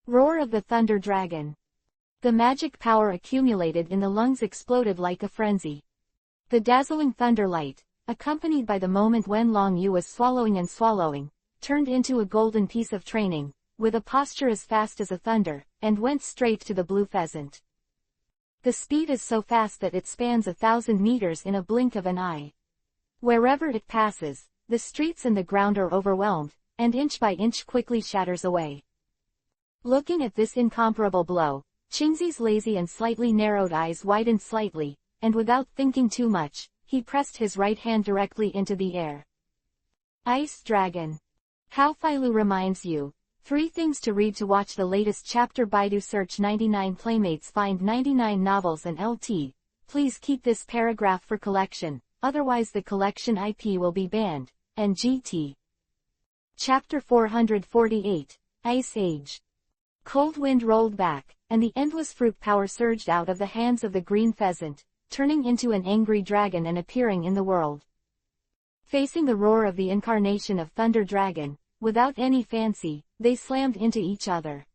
Roar of the Thunder Dragon. The magic power accumulated in the lungs exploded like a frenzy. The dazzling thunder light, accompanied by the moment when Long Yu was swallowing and swallowing, turned into a golden piece of training, with a posture as fast as a thunder, and went straight to the blue pheasant. The speed is so fast that it spans 1,000 meters in a blink of an eye. Wherever it passes, the streets and the ground are overwhelmed, and inch by inch quickly shatters away. Looking at this incomparable blow, Qingzi's lazy and slightly narrowed eyes widened slightly, and without thinking too much, he pressed his right hand directly into the air. Ice Dragon. How Failu reminds you. 3 things to read to watch the latest chapter. Baidu search 99 playmates, find 99 novels and LT. Please keep this paragraph for collection, otherwise the collection IP will be banned. And GT. Chapter 448, Ice Age. Cold wind rolled back, and the endless fruit power surged out of the hands of the green pheasant, turning into an angry dragon and appearing in the world. Facing the roar of the incarnation of Thunder Dragon, without any fancy, they slammed into each other.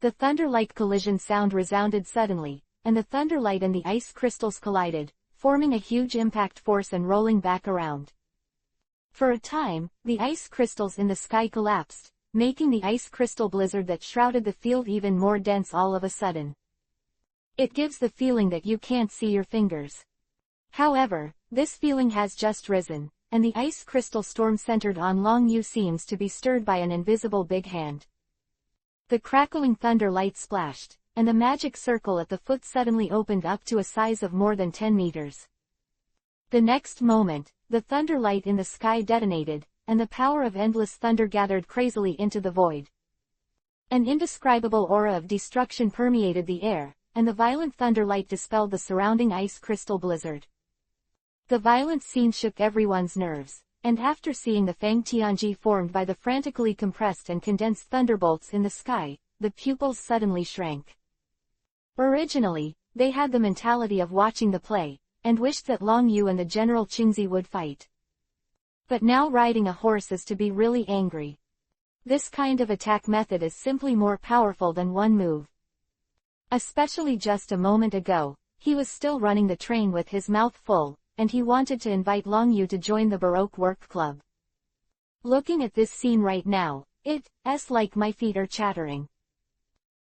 The thunder-like collision sound resounded suddenly, and the thunderlight and the ice crystals collided, forming a huge impact force and rolling back around. For a time, the ice crystals in the sky collapsed, making the ice crystal blizzard that shrouded the field even more dense all of a sudden. It gives the feeling that you can't see your fingers. However, this feeling has just risen, and the ice crystal storm centered on Long Yu seems to be stirred by an invisible big hand. The crackling thunder light splashed, and the magic circle at the foot suddenly opened up to a size of more than 10 meters. The next moment, the thunder light in the sky detonated, and the power of endless thunder gathered crazily into the void. An indescribable aura of destruction permeated the air, and the violent thunder light dispelled the surrounding ice crystal blizzard. The violent scene shook everyone's nerves, and after seeing the Fang Tianji formed by the frantically compressed and condensed thunderbolts in the sky, the pupils suddenly shrank. Originally, they had the mentality of watching the play, and wished that Long Yu and the General Qingzi would fight. But now riding a horse is to be really angry. This kind of attack method is simply more powerful than one move. Especially just a moment ago, he was still running the train with his mouth full, and he wanted to invite Long Yu to join the Baroque Work Club. Looking at this scene right now, it's like my feet are chattering.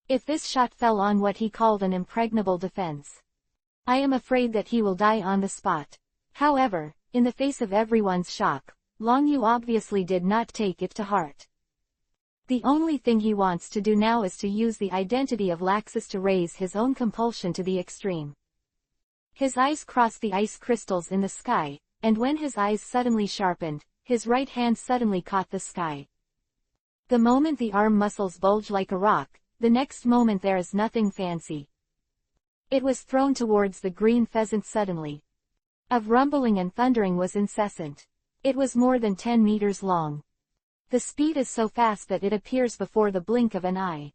If this shot fell on what he called an impregnable defense, I am afraid that he will die on the spot. However, in the face of everyone's shock, Long Yu obviously did not take it to heart. The only thing he wants to do now is to use the identity of Laxus to raise his own compulsion to the extreme. His eyes crossed the ice crystals in the sky, and when his eyes suddenly sharpened, his right hand suddenly caught the sky. The moment the arm muscles bulge like a rock, the next moment there is nothing fancy. It was thrown towards the green pheasant suddenly. Of rumbling and thundering was incessant. It was more than 10 meters long. The speed is so fast that it appears before the blink of an eye.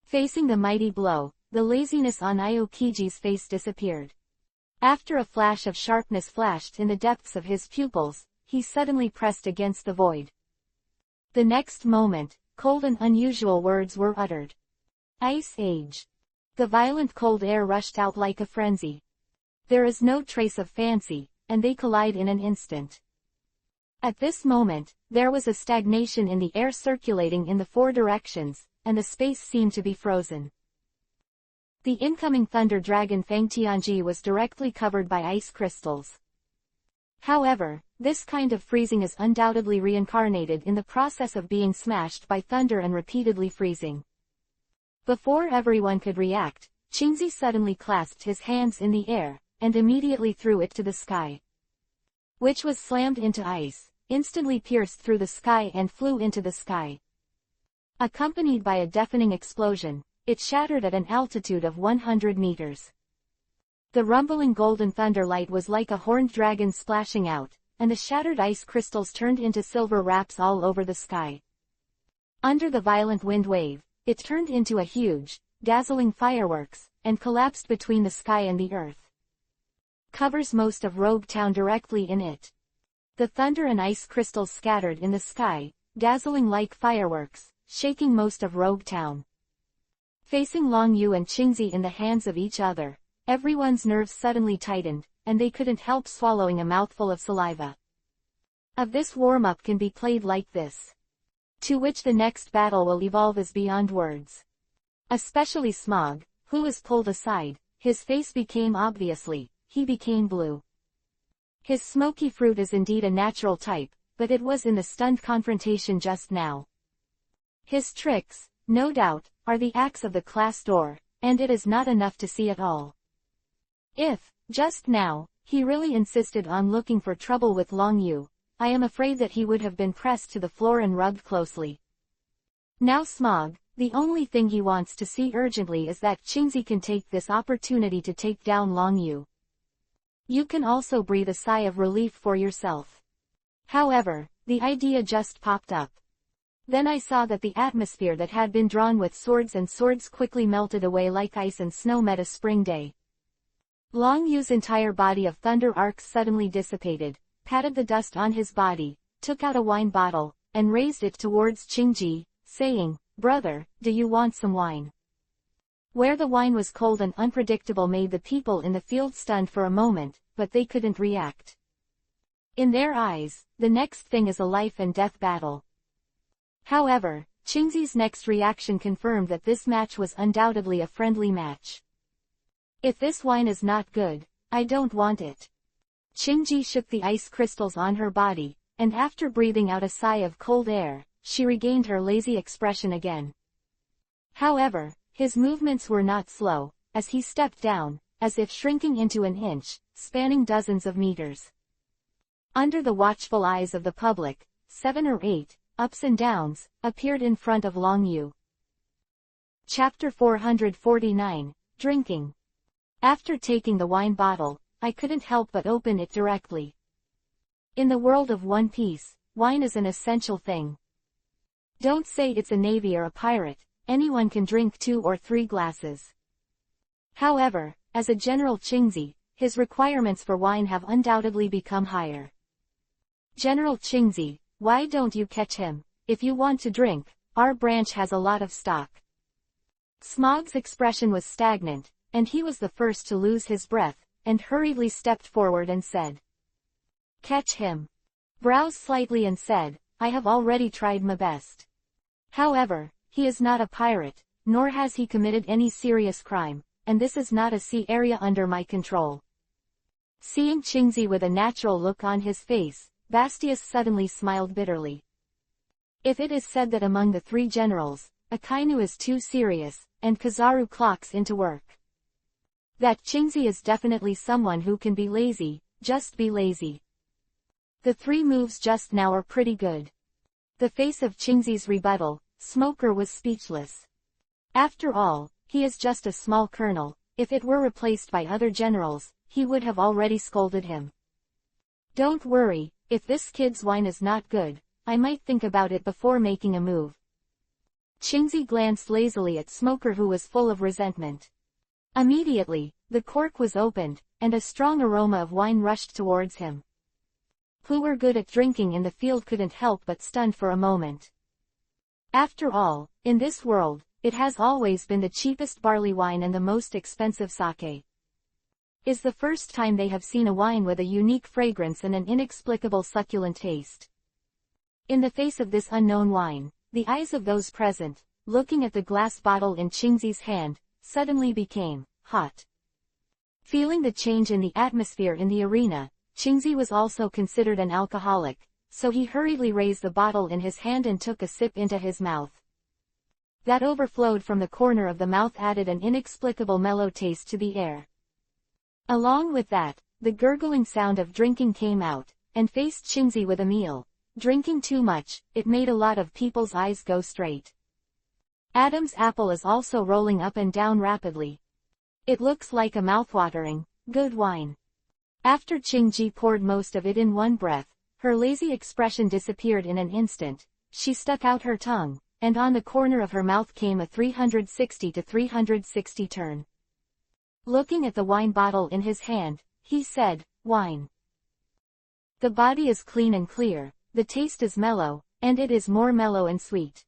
Facing the mighty blow, the laziness on Aokiji's face disappeared. After a flash of sharpness flashed in the depths of his pupils, he suddenly pressed against the void. The next moment, cold and unusual words were uttered. Ice Age. The violent cold air rushed out like a frenzy. There is no trace of fancy, and they collide in an instant. At this moment, there was a stagnation in the air circulating in the 4 directions, and the space seemed to be frozen. The incoming thunder dragon Fang Tianji was directly covered by ice crystals. However, this kind of freezing is undoubtedly reincarnated in the process of being smashed by thunder and repeatedly freezing. Before everyone could react, Qingzi suddenly clasped his hands in the air, and immediately threw it to the sky, which was slammed into ice, instantly pierced through the sky and flew into the sky. Accompanied by a deafening explosion, it shattered at an altitude of 100 meters. The rumbling golden thunder light was like a horned dragon splashing out, and the shattered ice crystals turned into silver wraps all over the sky. Under the violent wind wave, it turned into a huge, dazzling fireworks, and collapsed between the sky and the earth. Covers most of Rogue Town directly in it. The thunder and ice crystals scattered in the sky, dazzling like fireworks, shaking most of Rogue Town. Facing Long Yu and Qingzi in the hands of each other, everyone's nerves suddenly tightened, and they couldn't help swallowing a mouthful of saliva. Of this warm-up can be played like this. To which the next battle will evolve is beyond words. Especially Smog, who was pulled aside, his face became he became blue. His smoky fruit is indeed a natural type, but it was in the stunned confrontation just now. His tricks, no doubt, are the acts of the class door, and it is not enough to see it all. If, just now, he really insisted on looking for trouble with Long Yu, I am afraid that he would have been pressed to the floor and rubbed closely. Now Smog, the only thing he wants to see urgently is that Qingzi can take this opportunity to take down Long Yu. You can also breathe a sigh of relief for yourself. However, the idea just popped up. Then I saw that the atmosphere that had been drawn with swords quickly melted away like ice and snow met a spring day. Long Yu's entire body of thunder arcs suddenly dissipated, patted the dust on his body, took out a wine bottle, and raised it towards Qingji, saying, "Brother, do you want some wine?" Where the wine was cold and unpredictable made the people in the field stunned for a moment, but they couldn't react. In their eyes, the next thing is a life and death battle. However, Qingzi's next reaction confirmed that this match was undoubtedly a friendly match. If this wine is not good, I don't want it. Qingji shook the ice crystals on her body, and after breathing out a sigh of cold air, she regained her lazy expression again. However, his movements were not slow, as he stepped down, as if shrinking into an inch, spanning dozens of meters. Under the watchful eyes of the public, 7 or 8, ups and downs, appeared in front of Long Yu. Chapter 449, Drinking. After taking the wine bottle, I couldn't help but open it directly. In the world of One Piece, wine is an essential thing. Don't say it's a navy or a pirate, anyone can drink 2 or 3 glasses. However, as a general Qingzi, his requirements for wine have undoubtedly become higher. General Qingzi, why don't you catch him? If you want to drink, our branch has a lot of stock. Smog's expression was stagnant, and he was the first to lose his breath, and hurriedly stepped forward and said, "Catch him." Browsed slightly and said, "I have already tried my best. However, he is not a pirate, nor has he committed any serious crime, and this is not a sea area under my control." Seeing Qingzi with a natural look on his face, Bastius suddenly smiled bitterly. If it is said that among the 3 generals, Akainu is too serious, and Kizaru clocks into work, that Qingzi is definitely someone who can be lazy, just be lazy. The 3 moves just now are pretty good. The face of Qingzi's rebuttal, Smoker was speechless. After all, he is just a small colonel, if it were replaced by other generals, he would have already scolded him. Don't worry, if this kid's wine is not good, I might think about it before making a move. Qingzi glanced lazily at Smoker who was full of resentment. Immediately, the cork was opened, and a strong aroma of wine rushed towards him. Who were good at drinking in the field couldn't help but stun for a moment. After all, in this world, it has always been the cheapest barley wine and the most expensive sake. Is the first time they have seen a wine with a unique fragrance and an inexplicable succulent taste. In the face of this unknown wine, the eyes of those present, looking at the glass bottle in Qingzi's hand, suddenly became hot. Feeling the change in the atmosphere in the arena, Qingzi was also considered an alcoholic, so he hurriedly raised the bottle in his hand and took a sip into his mouth. That overflowed from the corner of the mouth added an inexplicable mellow taste to the air. Along with that, the gurgling sound of drinking came out, and faced Qingzi with a meal. Drinking too much, it made a lot of people's eyes go straight. Adam's apple is also rolling up and down rapidly. It looks like a mouthwatering, good wine. After Qingji poured most of it in one breath, her lazy expression disappeared in an instant. She stuck out her tongue, and on the corner of her mouth came a 360 to 360 turn. Looking at the wine bottle in his hand, he said, "Wine. The body is clean and clear, the taste is mellow, and it is more mellow and sweet."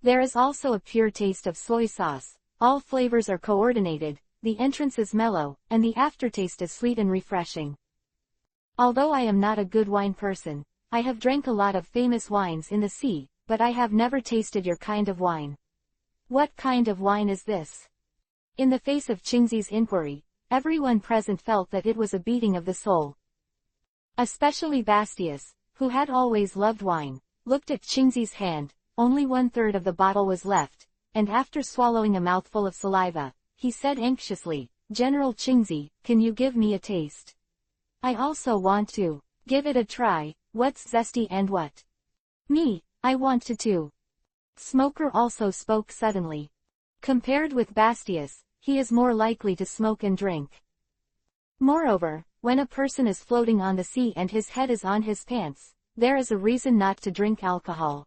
There is also a pure taste of soy sauce. All flavors are coordinated, the entrance is mellow, and the aftertaste is sweet and refreshing. Although I am not a good wine person, I have drank a lot of famous wines in the sea, but I have never tasted your kind of wine. What kind of wine is this? In the face of Qingzi's inquiry, everyone present felt that it was a beating of the soul. Especially Bastius, who had always loved wine, looked at Qingzi's hand. Only 1/3 of the bottle was left, and after swallowing a mouthful of saliva, he said anxiously, "General Qingzi, can you give me a taste? I also want to. Give it a try. What's zesty and what?" "Me, I want to too." Smoker also spoke suddenly. Compared with Bastius, he is more likely to smoke and drink. Moreover, when a person is floating on the sea and his head is on his pants, there is a reason not to drink alcohol.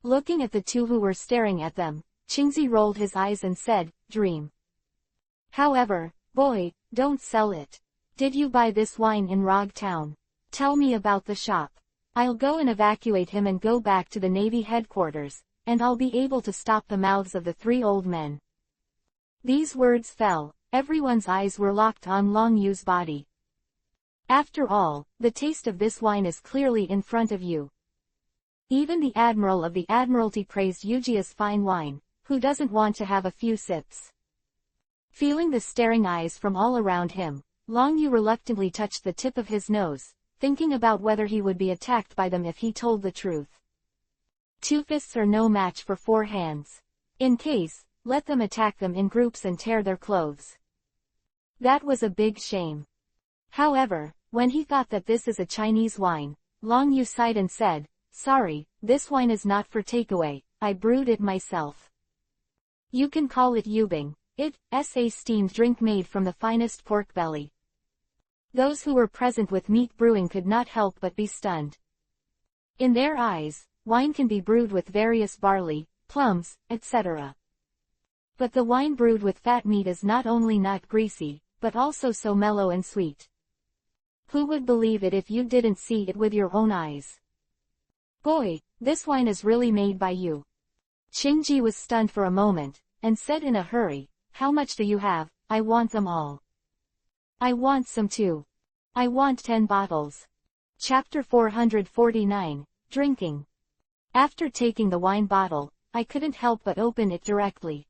Looking at the two who were staring at them, Qingzi rolled his eyes and said, "Dream. However, boy, don't sell it. Did you buy this wine in Rog Town? Tell me about the shop. I'll go and evacuate him and go back to the Navy headquarters, and I'll be able to stop the mouths of the 3 old men." These words fell, everyone's eyes were locked on Long Yu's body. After all, the taste of this wine is clearly in front of you. Even the Admiral of the Admiralty praised Yujia's fine wine, who doesn't want to have a few sips. Feeling the staring eyes from all around him, Long Yu reluctantly touched the tip of his nose, thinking about whether he would be attacked by them if he told the truth. 2 fists are no match for 4 hands. In case, let them attack them in groups and tear their clothes. That was a big shame. However, when he thought that this is a Chinese wine, Long Yu sighed and said, "Sorry, this wine is not for takeaway, I brewed it myself. You can call it yubing. It's a steamed drink made from the finest pork belly." Those who were present with meat brewing could not help but be stunned. In their eyes, wine can be brewed with various barley, plums, etc. But the wine brewed with fat meat is not only not greasy, but also so mellow and sweet. Who would believe it if you didn't see it with your own eyes? "Boy, this wine is really made by you." Qingji was stunned for a moment, and said in a hurry, "How much do you have? I want them all." "I want some too. I want 10 bottles. Chapter 449, Drinking. After taking the wine bottle, I couldn't help but open it directly.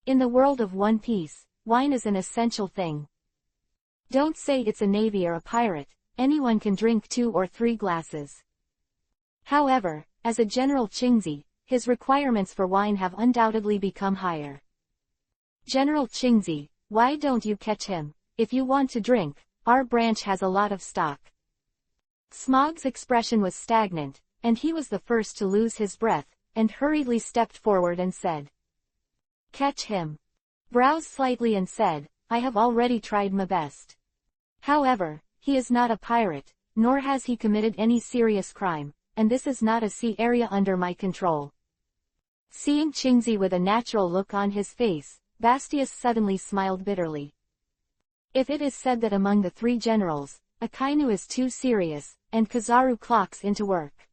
In the world of One Piece, wine is an essential thing. Don't say it's a navy or a pirate, anyone can drink 2 or 3 glasses. However, as a General Qingzi, his requirements for wine have undoubtedly become higher. "General Qingzi, why don't you catch him? If you want to drink, our branch has a lot of stock." Smog's expression was stagnant, and he was the first to lose his breath, and hurriedly stepped forward and said, "Catch him." Browsed slightly and said, "I have already tried my best. However, he is not a pirate, nor has he committed any serious crime, and this is not a sea area under my control." Seeing Qingzi with a natural look on his face, Bastius suddenly smiled bitterly. If it is said that among the 3 generals, Akainu is too serious, and Kizaru clocks into work,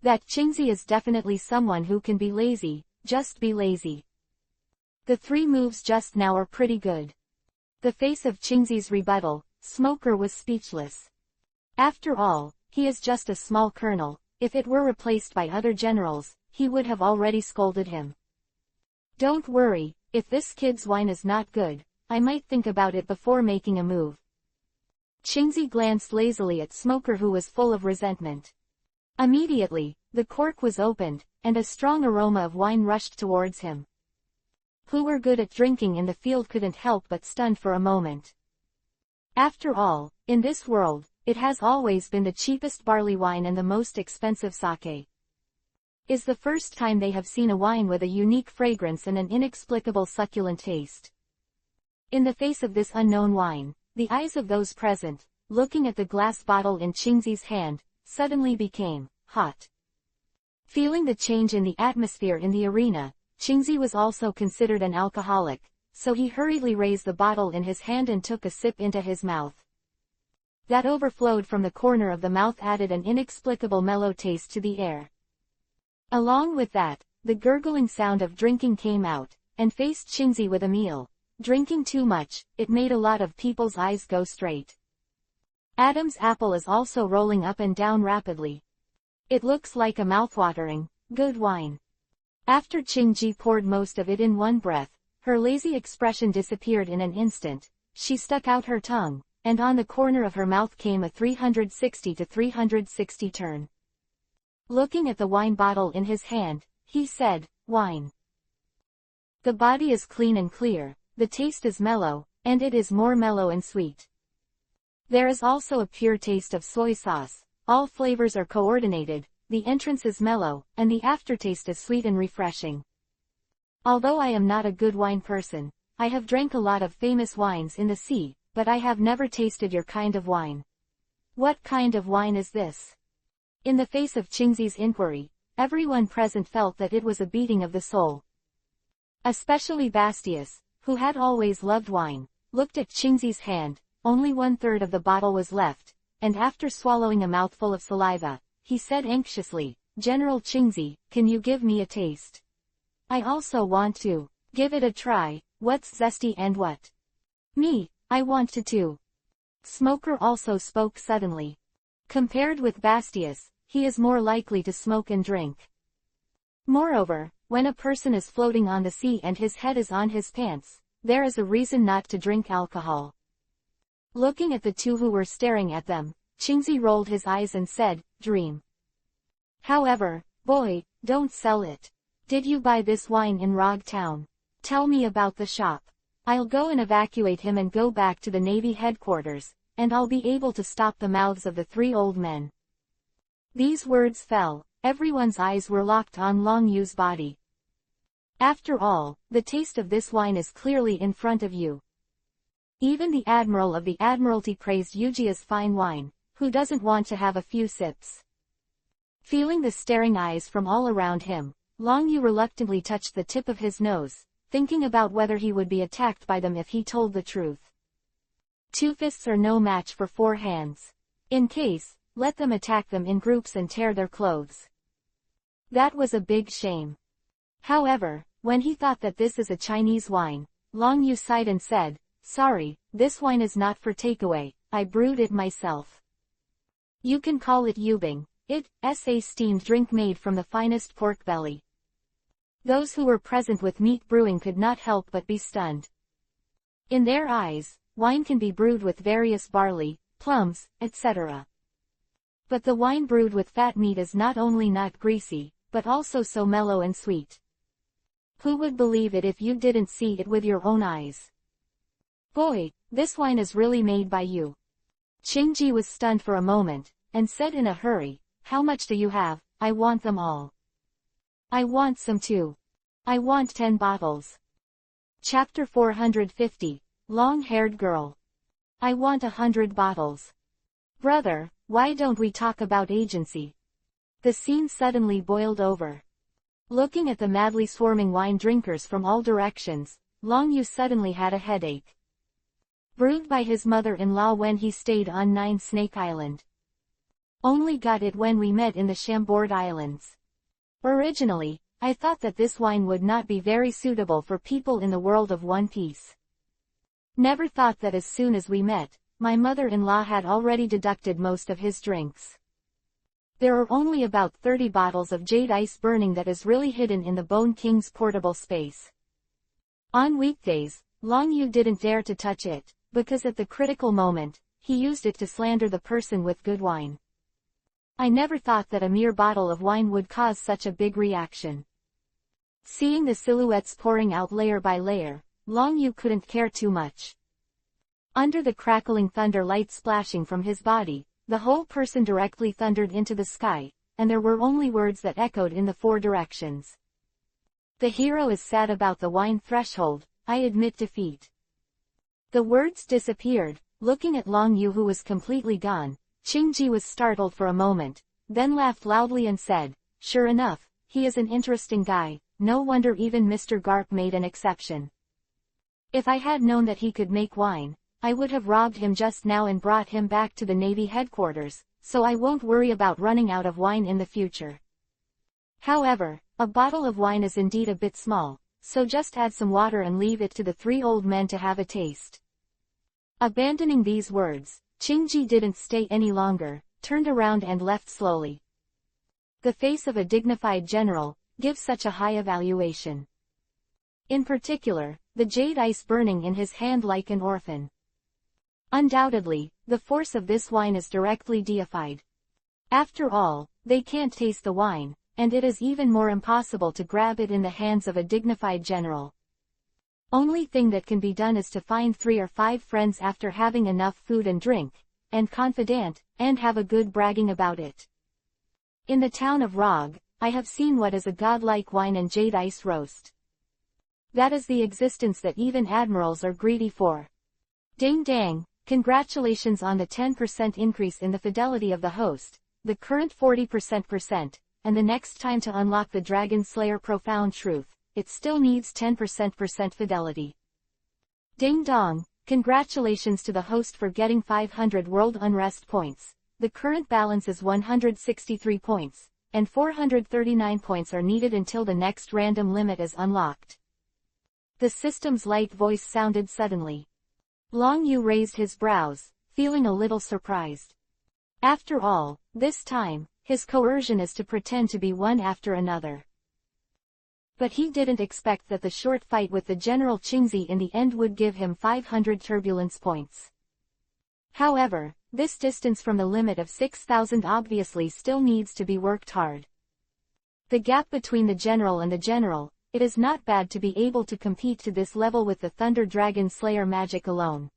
that Qingzi is definitely someone who can be lazy, just be lazy. The 3 moves just now are pretty good. The face of Qingzi's rebuttal, Smoker was speechless. After all, he is just a small colonel. If it were replaced by other generals, he would have already scolded him. "Don't worry, if this kid's wine is not good, I might think about it before making a move." Qingzi glanced lazily at Smoker, who was full of resentment. Immediately, the cork was opened, and a strong aroma of wine rushed towards him. Who were good at drinking in the field couldn't help but stun for a moment. After all, in this world, it has always been the cheapest barley wine and the most expensive sake. Is the first time they have seen a wine with a unique fragrance and an inexplicable succulent taste. In the face of this unknown wine, the eyes of those present, looking at the glass bottle in Qingzi's hand, suddenly became hot. Feeling the change in the atmosphere in the arena, Qingzi was also considered an alcoholic, so he hurriedly raised the bottle in his hand and took a sip into his mouth. That overflowed from the corner of the mouth added an inexplicable mellow taste to the air. Along with that, the gurgling sound of drinking came out, and faced Qingzi with a meal. Drinking too much, it made a lot of people's eyes go straight. Adam's apple is also rolling up and down rapidly. It looks like a mouthwatering, good wine. After Qingji poured most of it in one breath, her lazy expression disappeared in an instant. She stuck out her tongue, and on the corner of her mouth came a 360 to 360 turn. Looking at the wine bottle in his hand, he said, "Wine. The body is clean and clear, the taste is mellow, and it is more mellow and sweet. There is also a pure taste of soy sauce, all flavors are coordinated, the entrance is mellow, and the aftertaste is sweet and refreshing. Although I am not a good wine person, I have drank a lot of famous wines in the sea, but I have never tasted your kind of wine. What kind of wine is this?" In the face of Qingzi's inquiry, everyone present felt that it was a beating of the soul. Especially Bastius, who had always loved wine, looked at Qingzi's hand. Only 1/3 of the bottle was left, and after swallowing a mouthful of saliva, he said anxiously, "General Qingzi, can you give me a taste? I also want to. Give it a try, what's zesty and what?" "Me, I want to too." Smoker also spoke suddenly. Compared with Bastius, he is more likely to smoke and drink. Moreover, when a person is floating on the sea and his head is on his pants, there is a reason not to drink alcohol. Looking at the two who were staring at them, Qingzi rolled his eyes and said, "Dream. However, boy, don't sell it. Did you buy this wine in Rog Town? Tell me about the shop. I'll go and evacuate him and go back to the Navy headquarters, and I'll be able to stop the mouths of the 3 old men." These words fell, everyone's eyes were locked on Long Yu's body. After all, the taste of this wine is clearly in front of you. Even the Admiral of the Admiralty praised Yujia's fine wine, who doesn't want to have a few sips. Feeling the staring eyes from all around him, Long Yu reluctantly touched the tip of his nose, thinking about whether he would be attacked by them if he told the truth. 2 fists are no match for 4 hands. In case, let them attack them in groups and tear their clothes. That was a big shame. However, when he thought that this is a Chinese wine, Long Yu sighed and said, "Sorry, this wine is not for takeaway, I brewed it myself. You can call it Yubing, it's a steamed drink made from the finest pork belly." Those who were present with meat brewing could not help but be stunned. In their eyes, wine can be brewed with various barley, plums, etc. But the wine brewed with fat meat is not only not greasy, but also so mellow and sweet. Who would believe it if you didn't see it with your own eyes? "Boy, this wine is really made by you." Qingji was stunned for a moment, and said in a hurry, "How much do you have? I want them all. I want some too. I want 10 bottles. Chapter 450, Long-Haired Girl. I want 100 bottles. Brother, why don't we talk about agency?" The scene suddenly boiled over. Looking at the madly swarming wine drinkers from all directions, Long Yu suddenly had a headache. Brewed by his mother-in-law when he stayed on 9 Snake Island. Only got it when we met in the Chambord Islands. Originally, I thought that this wine would not be very suitable for people in the world of One Piece. Never thought that as soon as we met, my mother-in-law had already deducted most of his drinks. There are only about 30 bottles of jade ice burning that is really hidden in the Bone King's portable space. On weekdays, Long Yu didn't dare to touch it, because at the critical moment, he used it to slander the person with good wine. I never thought that a mere bottle of wine would cause such a big reaction. Seeing the silhouettes pouring out layer by layer, Long Yu couldn't care too much. Under the crackling thunder light splashing from his body, the whole person directly thundered into the sky, and there were only words that echoed in the 4 directions. "The hero is sad about the wine threshold, I admit defeat." The words disappeared. Looking at Long Yu who was completely gone, Qingji was startled for a moment, then laughed loudly and said, "Sure enough, he is an interesting guy, no wonder even Mr. Garp made an exception. If I had known that he could make wine, I would have robbed him just now and brought him back to the Navy headquarters, so I won't worry about running out of wine in the future." However, a bottle of wine is indeed a bit small, so just add some water and leave it to the three old men to have a taste. Abandoning these words, Qingji didn't stay any longer, turned around and left slowly. The face of a dignified general gives such a high evaluation. In particular, the jade ice burning in his hand like an orphan. Undoubtedly, the force of this wine is directly deified. After all, they can't taste the wine, and it is even more impossible to grab it in the hands of a dignified general. Only thing that can be done is to find 3 or 5 friends after having enough food and drink, and confidant, and have a good bragging about it. In the town of Rog, I have seen what is a godlike wine and jade ice roast. That is the existence that even admirals are greedy for. Ding dang, congratulations on the 10% increase in the fidelity of the host, the current 40%, and the next time to unlock the Dragon Slayer profound truth, it still needs 10% fidelity. Ding dong, congratulations to the host for getting 500 World Unrest points. The current balance is 163 points, and 439 points are needed until the next random limit is unlocked. The system's light voice sounded suddenly. Long Yu raised his brows, feeling a little surprised. After all, this time, his coercion is to pretend to be one after another. But he didn't expect that the short fight with the General Qingzi in the end would give him 500 turbulence points. However, this distance from the limit of 6,000 obviously still needs to be worked hard. The gap between the general and the general, it is not bad to be able to compete to this level with the Thunder Dragon Slayer magic alone.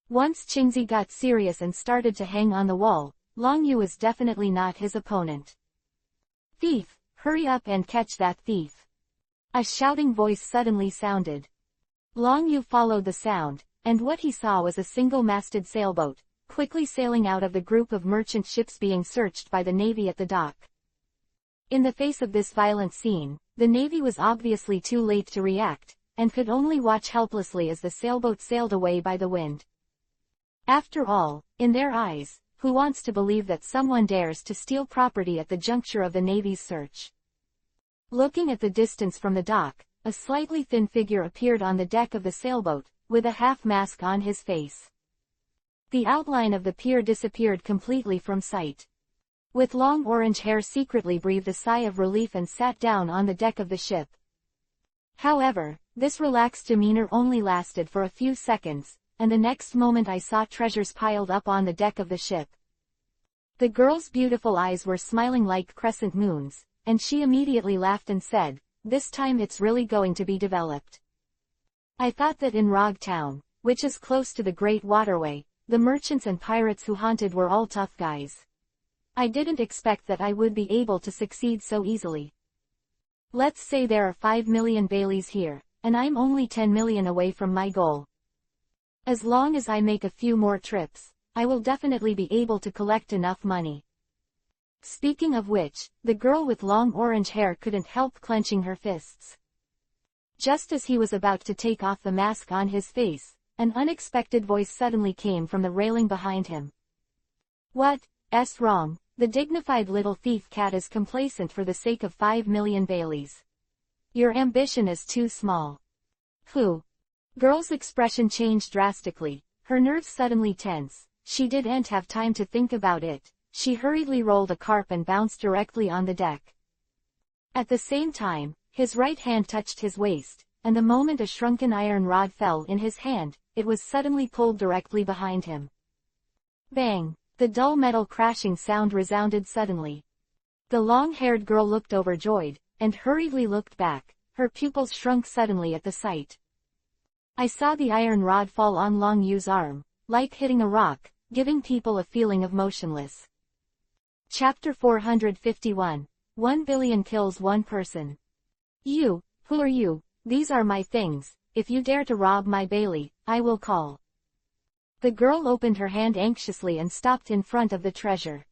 Once Qingzi got serious and started to hang on the wall, Long Yu was definitely not his opponent. Thief, hurry up and catch that thief. A shouting voice suddenly sounded. Long Yu followed the sound, and what he saw was a single-masted sailboat, quickly sailing out of the group of merchant ships being searched by the Navy at the dock. In the face of this violent scene, the Navy was obviously too late to react, and could only watch helplessly as the sailboat sailed away by the wind. After all, in their eyes, who wants to believe that someone dares to steal property at the juncture of the Navy's search? Looking at the distance from the dock, a slightly thin figure appeared on the deck of the sailboat, with a half-mask on his face. The outline of the pier disappeared completely from sight. With long orange hair secretly breathed a sigh of relief and sat down on the deck of the ship. However, this relaxed demeanor only lasted for a few seconds, and the next moment I saw treasures piled up on the deck of the ship. The girl's beautiful eyes were smiling like crescent moons, and she immediately laughed and said, "This time it's really going to be developed. I thought that in Rog Town, which is close to the Great Waterway, the merchants and pirates who haunted were all tough guys. I didn't expect that I would be able to succeed so easily. Let's say there are 5 million Baileys here, and I'm only 10 million away from my goal. As long as I make a few more trips, I will definitely be able to collect enough money." Speaking of which, the girl with long orange hair couldn't help clenching her fists. Just as he was about to take off the mask on his face, an unexpected voice suddenly came from the railing behind him. "What's wrong? The dignified little thief cat is complacent for the sake of 5 million Baileys. Your ambition is too small." Who? Girl's expression changed drastically, her nerves suddenly tense. She didn't have time to think about it. She hurriedly rolled a carp and bounced directly on the deck. At the same time, his right hand touched his waist, and the moment a shrunken iron rod fell in his hand, it was suddenly pulled directly behind him. Bang! The dull metal crashing sound resounded suddenly. The long-haired girl looked overjoyed, and hurriedly looked back, her pupils shrunk suddenly at the sight. I saw the iron rod fall on Long Yu's arm, like hitting a rock, giving people a feeling of motionless. Chapter 451. 1 billion kills one person. "You, who are you? These are my things. If you dare to rob my Bailey, I will call." The girl opened her hand anxiously and stopped in front of the treasure.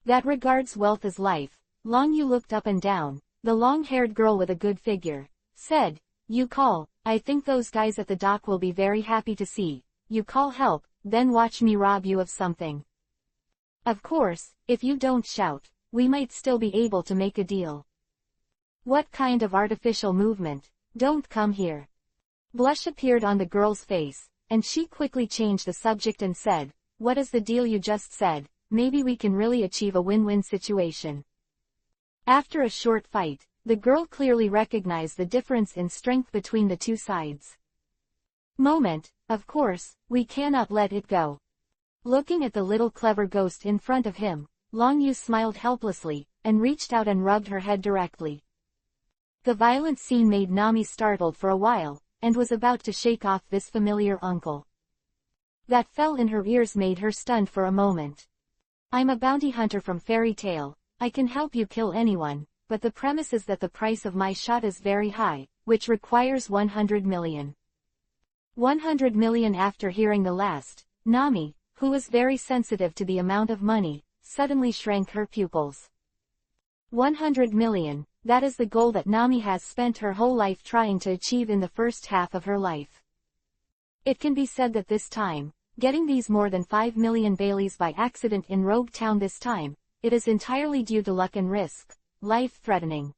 That regards wealth as life. Long Yu looked up and down. The long-haired girl with a good figure said, "You call. I think those guys at the dock will be very happy to see you call help, then watch me rob you of something. Of course, if you don't shout, we might still be able to make a deal. What kind of artificial movement? Don't come here. Blush appeared on the girl's face, and she quickly changed the subject and said, what is the deal you just said? Maybe we can really achieve a win-win situation. After a short fight, the girl clearly recognized the difference in strength between the two sides. Of course, we cannot let it go. Looking at the little clever ghost in front of him, Long Yu smiled helplessly, and reached out and rubbed her head directly. The violent scene made Nami startled for a while, and was about to shake off this familiar uncle. That fell in her ears made her stunned for a moment. I'm a bounty hunter from Fairy Tale, I can help you kill anyone, but the premise is that the price of my shot is very high, which requires 100 million. 100 million. After hearing the last, Nami, who was very sensitive to the amount of money, suddenly shrank her pupils. 100 million, that is the goal that Nami has spent her whole life trying to achieve in the first half of her life. It can be said that this time, getting these more than 5 million Baileys by accident in Rogue Town this time, it is entirely due to luck and risk, life-threatening.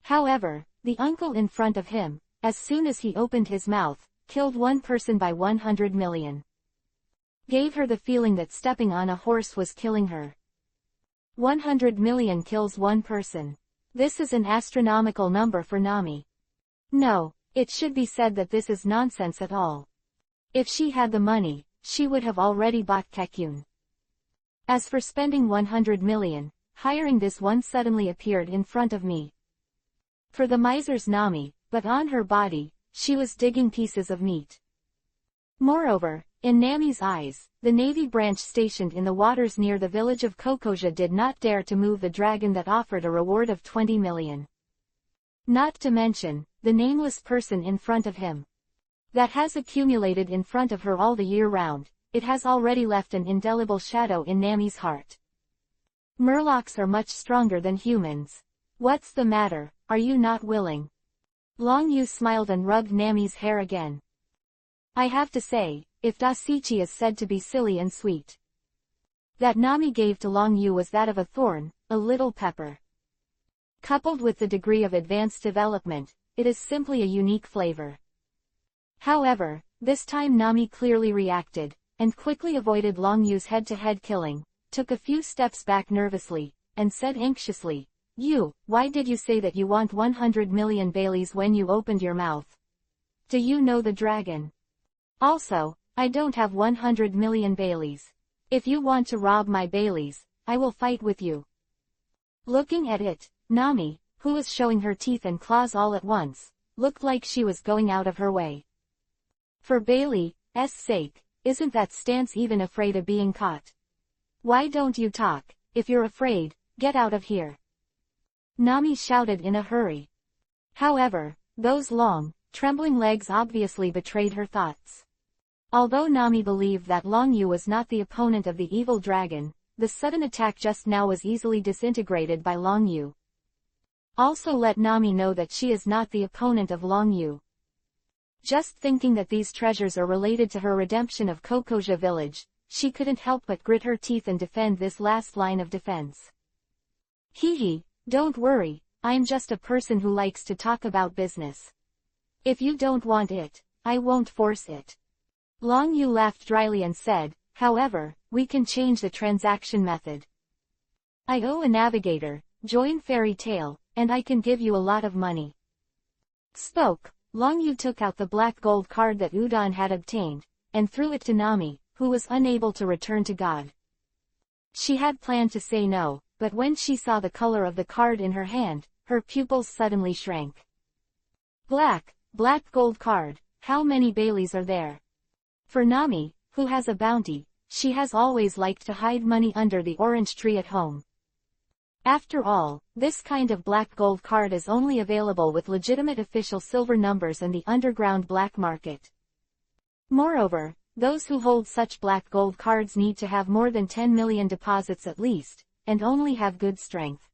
However, the uncle in front of him, as soon as he opened his mouth, killed one person by 100 million. Gave her the feeling that stepping on a horse was killing her. 100 million kills one person. This is an astronomical number for Nami. No, it should be said that this is nonsense at all. If she had the money, she would have already bought Kekun. As for spending 100 million, hiring this one suddenly appeared in front of me. For the miser's Nami, but on her body, she was digging pieces of meat. Moreover, in Nami's eyes, the Navy branch stationed in the waters near the village of Kokoja did not dare to move the dragon that offered a reward of 20 million. Not to mention, the nameless person in front of him. That has accumulated in front of her all the year round, it has already left an indelible shadow in Nami's heart. Murlocs are much stronger than humans. What's the matter, are you not willing? Long Yu smiled and rubbed Nami's hair again. I have to say, if Dasichi is said to be silly and sweet, that Nami gave to Long Yu was that of a thorn, a little pepper. Coupled with the degree of advanced development, it is simply a unique flavor. However, this time Nami clearly reacted, and quickly avoided Long Yu's head-to-head killing, took a few steps back nervously, and said anxiously, why did you say that you want 100 million Baileys when you opened your mouth? Do you know the dragon? Also, I don't have 100 million Baileys. If you want to rob my Baileys, I will fight with you. Looking at it, Nami, who was showing her teeth and claws all at once, looked like she was going out of her way. For Bailey's sake, isn't that stance even afraid of being caught? Why don't you talk? If you're afraid, get out of here. Nami shouted in a hurry. However, those long, trembling legs obviously betrayed her thoughts. Although Nami believed that Long Yu was not the opponent of the evil dragon, the sudden attack just now was easily disintegrated by Long Yu. Also let Nami know that she is not the opponent of Long Yu. Just thinking that these treasures are related to her redemption of Kokoja village, she couldn't help but grit her teeth and defend this last line of defense. Hee, don't worry, I'm just a person who likes to talk about business. If you don't want it, I won't force it. Long Yu laughed dryly and said, however, we can change the transaction method. I owe a navigator, join Fairy Tale, and I can give you a lot of money. Long Yu took out the black gold card that Udon had obtained, and threw it to Nami, who was unable to return to God. She had planned to say no, but when she saw the color of the card in her hand, her pupils suddenly shrank. Black gold card, how many Baileys are there? For Nami, who has a bounty, she has always liked to hide money under the orange tree at home. After all, this kind of black gold card is only available with legitimate official silver numbers and the underground black market. Moreover, those who hold such black gold cards need to have more than 10 million deposits at least, and only have good strength.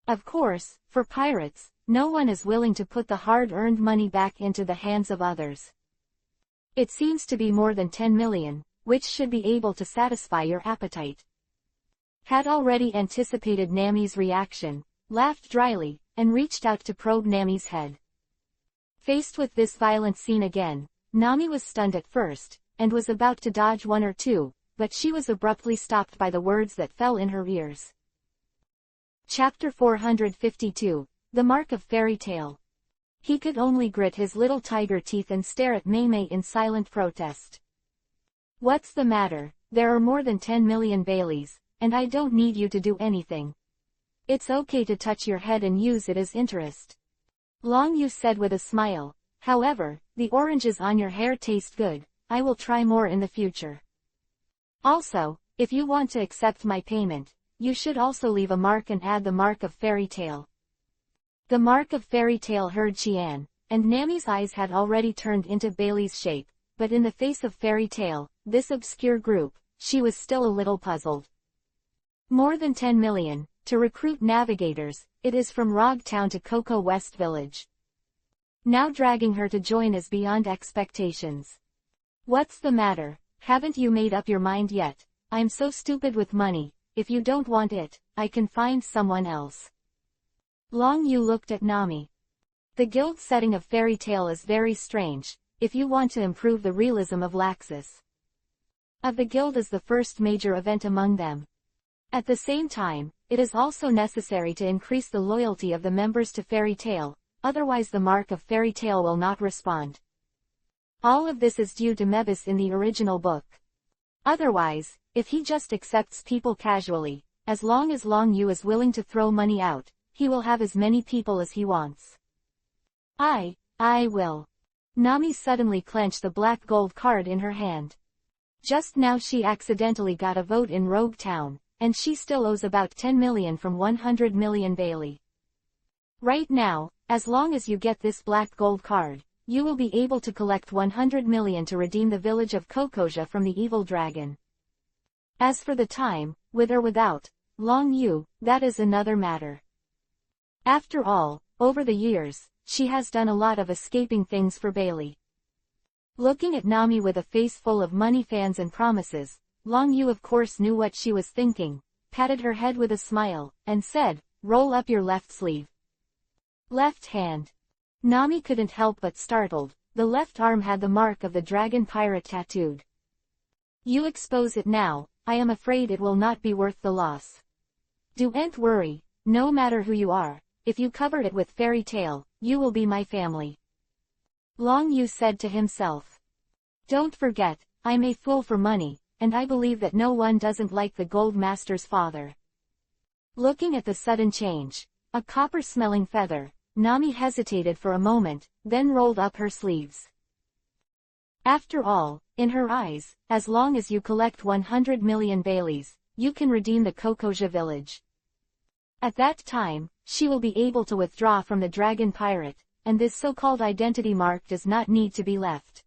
Of course, for pirates, no one is willing to put the hard-earned money back into the hands of others. It seems to be more than 10 million, which should be able to satisfy your appetite. had already anticipated Nami's reaction, laughed dryly, and reached out to probe Nami's head. Faced with this violent scene again, Nami was stunned at first, and was about to dodge one or two, but she was abruptly stopped by the words that fell in her ears. Chapter 452, The Mark of Fairy Tale. He could only grit his little tiger teeth and stare at Mei in silent protest. What's the matter? There are more than 10 million Baileys, and I don't need you to do anything. It's okay to touch your head and use it as interest. Long Yu said with a smile. However, the oranges on your hair taste good. I will try more in the future. Also, if you want to accept my payment, you should also leave a mark and add the mark of Fairy Tale. The mark of Fairy Tale heard Qian, and Nami's eyes had already turned into Bailey's shape, but in the face of Fairy Tale, this obscure group, she was still a little puzzled. More than 10 million, to recruit navigators, it is from Rogue Town to Cocoa West Village. Now dragging her to join is beyond expectations. What's the matter? Haven't you made up your mind yet? I'm so stupid with money. If you don't want it, I can find someone else. Long Yu looked at Nami. The guild setting of Fairy Tale is very strange, if you want to improve the realism of Laxus. Of the guild is the first major event among them. At the same time, it is also necessary to increase the loyalty of the members to Fairy Tale, otherwise the mark of Fairy Tale will not respond. All of this is due to Mebus in the original book. Otherwise, if he just accepts people casually, as long as Long Yu is willing to throw money out, he will have as many people as he wants. I will. Nami suddenly clenched the black gold card in her hand. Just now she accidentally got a vote in Rogue Town, and she still owes about 10 million from 100 million Bailey. Right now, as long as you get this black gold card, you will be able to collect 100 million to redeem the village of Kokoja from the evil dragon. As for the time, with or without Long Yu, that is another matter. After all, over the years, she has done a lot of escaping things for Bailey. Looking at Nami with a face full of money, fans and promises, Long Yu of course knew what she was thinking, patted her head with a smile, and said, "Roll up your left sleeve." Left hand. Nami couldn't help but startled, the left arm had the mark of the dragon pirate tattooed. You expose it now, I am afraid it will not be worth the loss. Don't worry, no matter who you are, if you covered it with Fairy Tale, you will be my family. Long Yu said to himself. Don't forget, I'm a fool for money, and I believe that no one doesn't like the Gold Master's father. Looking at the sudden change, a copper-smelling feather, Nami hesitated for a moment, then rolled up her sleeves. After all, in her eyes, as long as you collect 100 million Baileys, you can redeem the Kokoja village. At that time, she will be able to withdraw from the dragon pirate, and this so-called identity mark does not need to be left.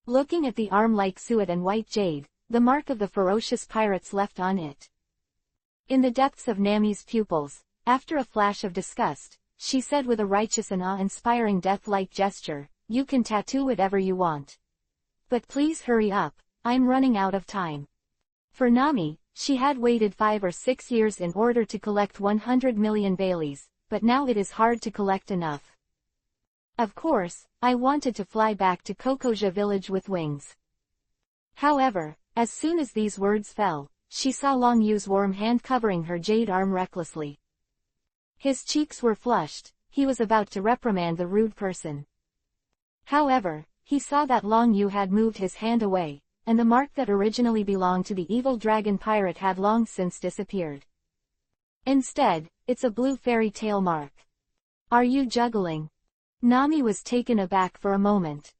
Looking at the arm like suet and white jade, the mark of the ferocious pirates left on it. In the depths of Nami's pupils, after a flash of disgust, she said with a righteous and awe-inspiring death-like gesture, "You can tattoo whatever you want. But please hurry up, I'm running out of time." For Nami, she had waited 5 or 6 years in order to collect 100 million Baileys, but now it is hard to collect enough. Of course, I wanted to fly back to Kokoja village with wings. However, as soon as these words fell, she saw Long Yu's warm hand covering her jade arm recklessly. His cheeks were flushed, he was about to reprimand the rude person. However, he saw that Long Yu had moved his hand away, and the mark that originally belonged to the evil dragon pirate had long since disappeared. Instead, it's a blue Fairy Tale mark. Are you juggling? Nami was taken aback for a moment.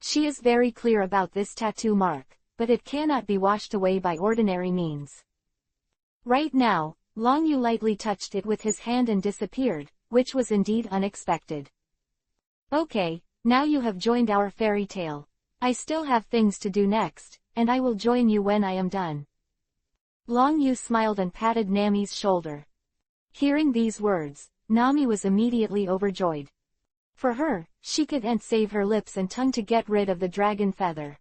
She is very clear about this tattoo mark, but it cannot be washed away by ordinary means. Right now, Long Yu lightly touched it with his hand and disappeared, which was indeed unexpected. Okay, now you have joined our Fairy Tale. I still have things to do next, and I will join you when I am done. Long Yu smiled and patted Nami's shoulder. Hearing these words, Nami was immediately overjoyed. For her, she couldn't save her lips and tongue to get rid of the dragon feather.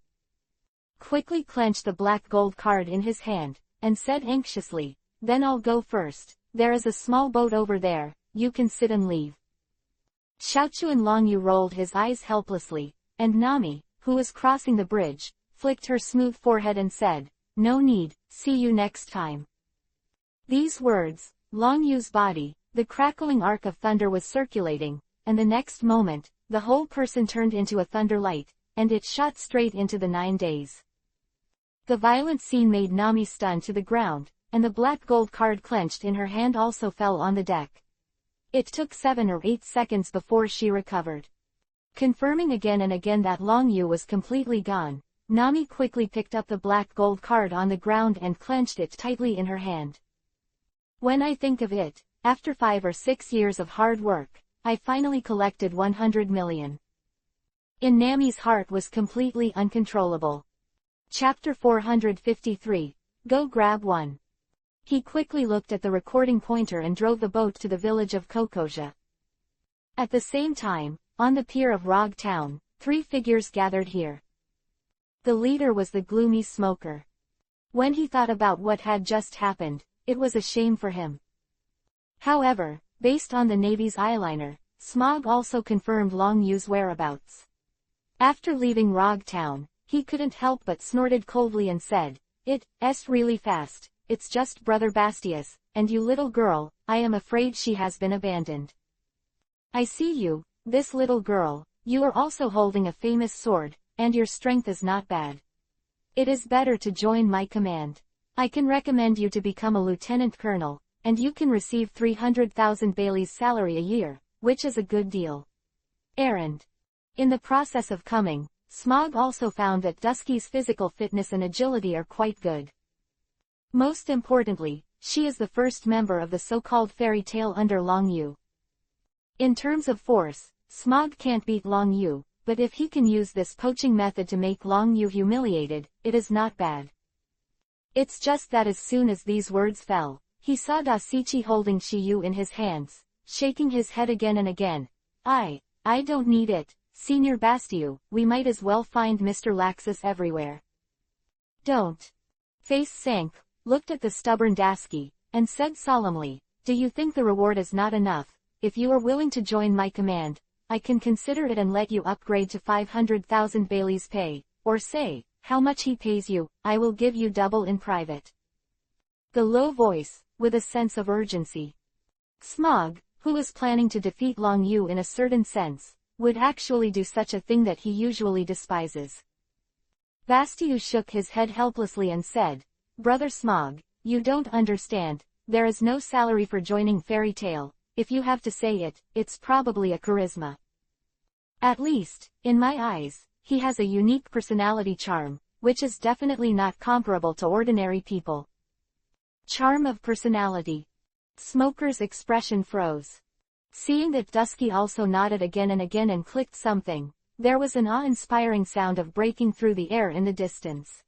Quickly clenched the black gold card in his hand, and said anxiously, then I'll go first. There is a small boat over there, you can sit and leave. Xiaochuan Longyu rolled his eyes helplessly, and Nami, who was crossing the bridge, flicked her smooth forehead and said, "No need, see you next time." These words, Longyu's body, the crackling arc of thunder was circulating, and the next moment, the whole person turned into a thunder light, and it shot straight into the 9 days. The violent scene made Nami stunned to the ground, and the black gold card clenched in her hand also fell on the deck. It took 7 or 8 seconds before she recovered. Confirming again and again that Longyu was completely gone, Nami quickly picked up the black gold card on the ground and clenched it tightly in her hand. When I think of it, after 5 or 6 years of hard work, I finally collected 100 million. In Nami's heart was completely uncontrollable. Chapter 453, Go Grab One. He quickly looked at the recording pointer and drove the boat to the village of Kokoja. At the same time, on the pier of Rog Town, 3 figures gathered here. The leader was the gloomy smoker. When he thought about what had just happened, it was a shame for him. However, based on the Navy's eyeliner, Smog also confirmed Longyu's whereabouts. After leaving Rog Town, he couldn't help but snorted coldly and said, "It's really fast, it's just Brother Bastius, and you little girl, I am afraid she has been abandoned. I see you, this little girl, you are also holding a famous sword, and your strength is not bad. It is better to join my command. I can recommend you to become a lieutenant colonel, and you can receive 300,000 Bailey's salary a year, which is a good deal." Errand. In the process of coming, Smog also found that Dusky's physical fitness and agility are quite good. Most importantly, she is the first member of the so-called fairy tale under Longyu. In terms of force, Smog can't beat Longyu, but if he can use this poaching method to make Longyu humiliated, it is not bad. It's just that as soon as these words fell, he saw Dasichi holding Shiyu in his hands, shaking his head again and again. I don't need it, Senior Bastiu, we might as well find Mr. Laxus everywhere." "Don't." Face sank, looked at the stubborn Dasky, and said solemnly, "Do you think the reward is not enough? If you are willing to join my command, I can consider it and let you upgrade to 500,000 Bailey's pay, or say, how much he pays you, I will give you double in private." The low voice, with a sense of urgency. Smog, who was planning to defeat Longyu in a certain sense, would actually do such a thing that he usually despises. Bastiu shook his head helplessly and said, "Brother Smog, you don't understand, there is no salary for joining Fairy Tale. If you have to say it, it's probably a charisma. At least, in my eyes, he has a unique personality charm, which is definitely not comparable to ordinary people." Charm of personality. Smoker's expression froze. Seeing that Dusky also nodded again and again and clicked something, there was an awe-inspiring sound of breaking through the air in the distance.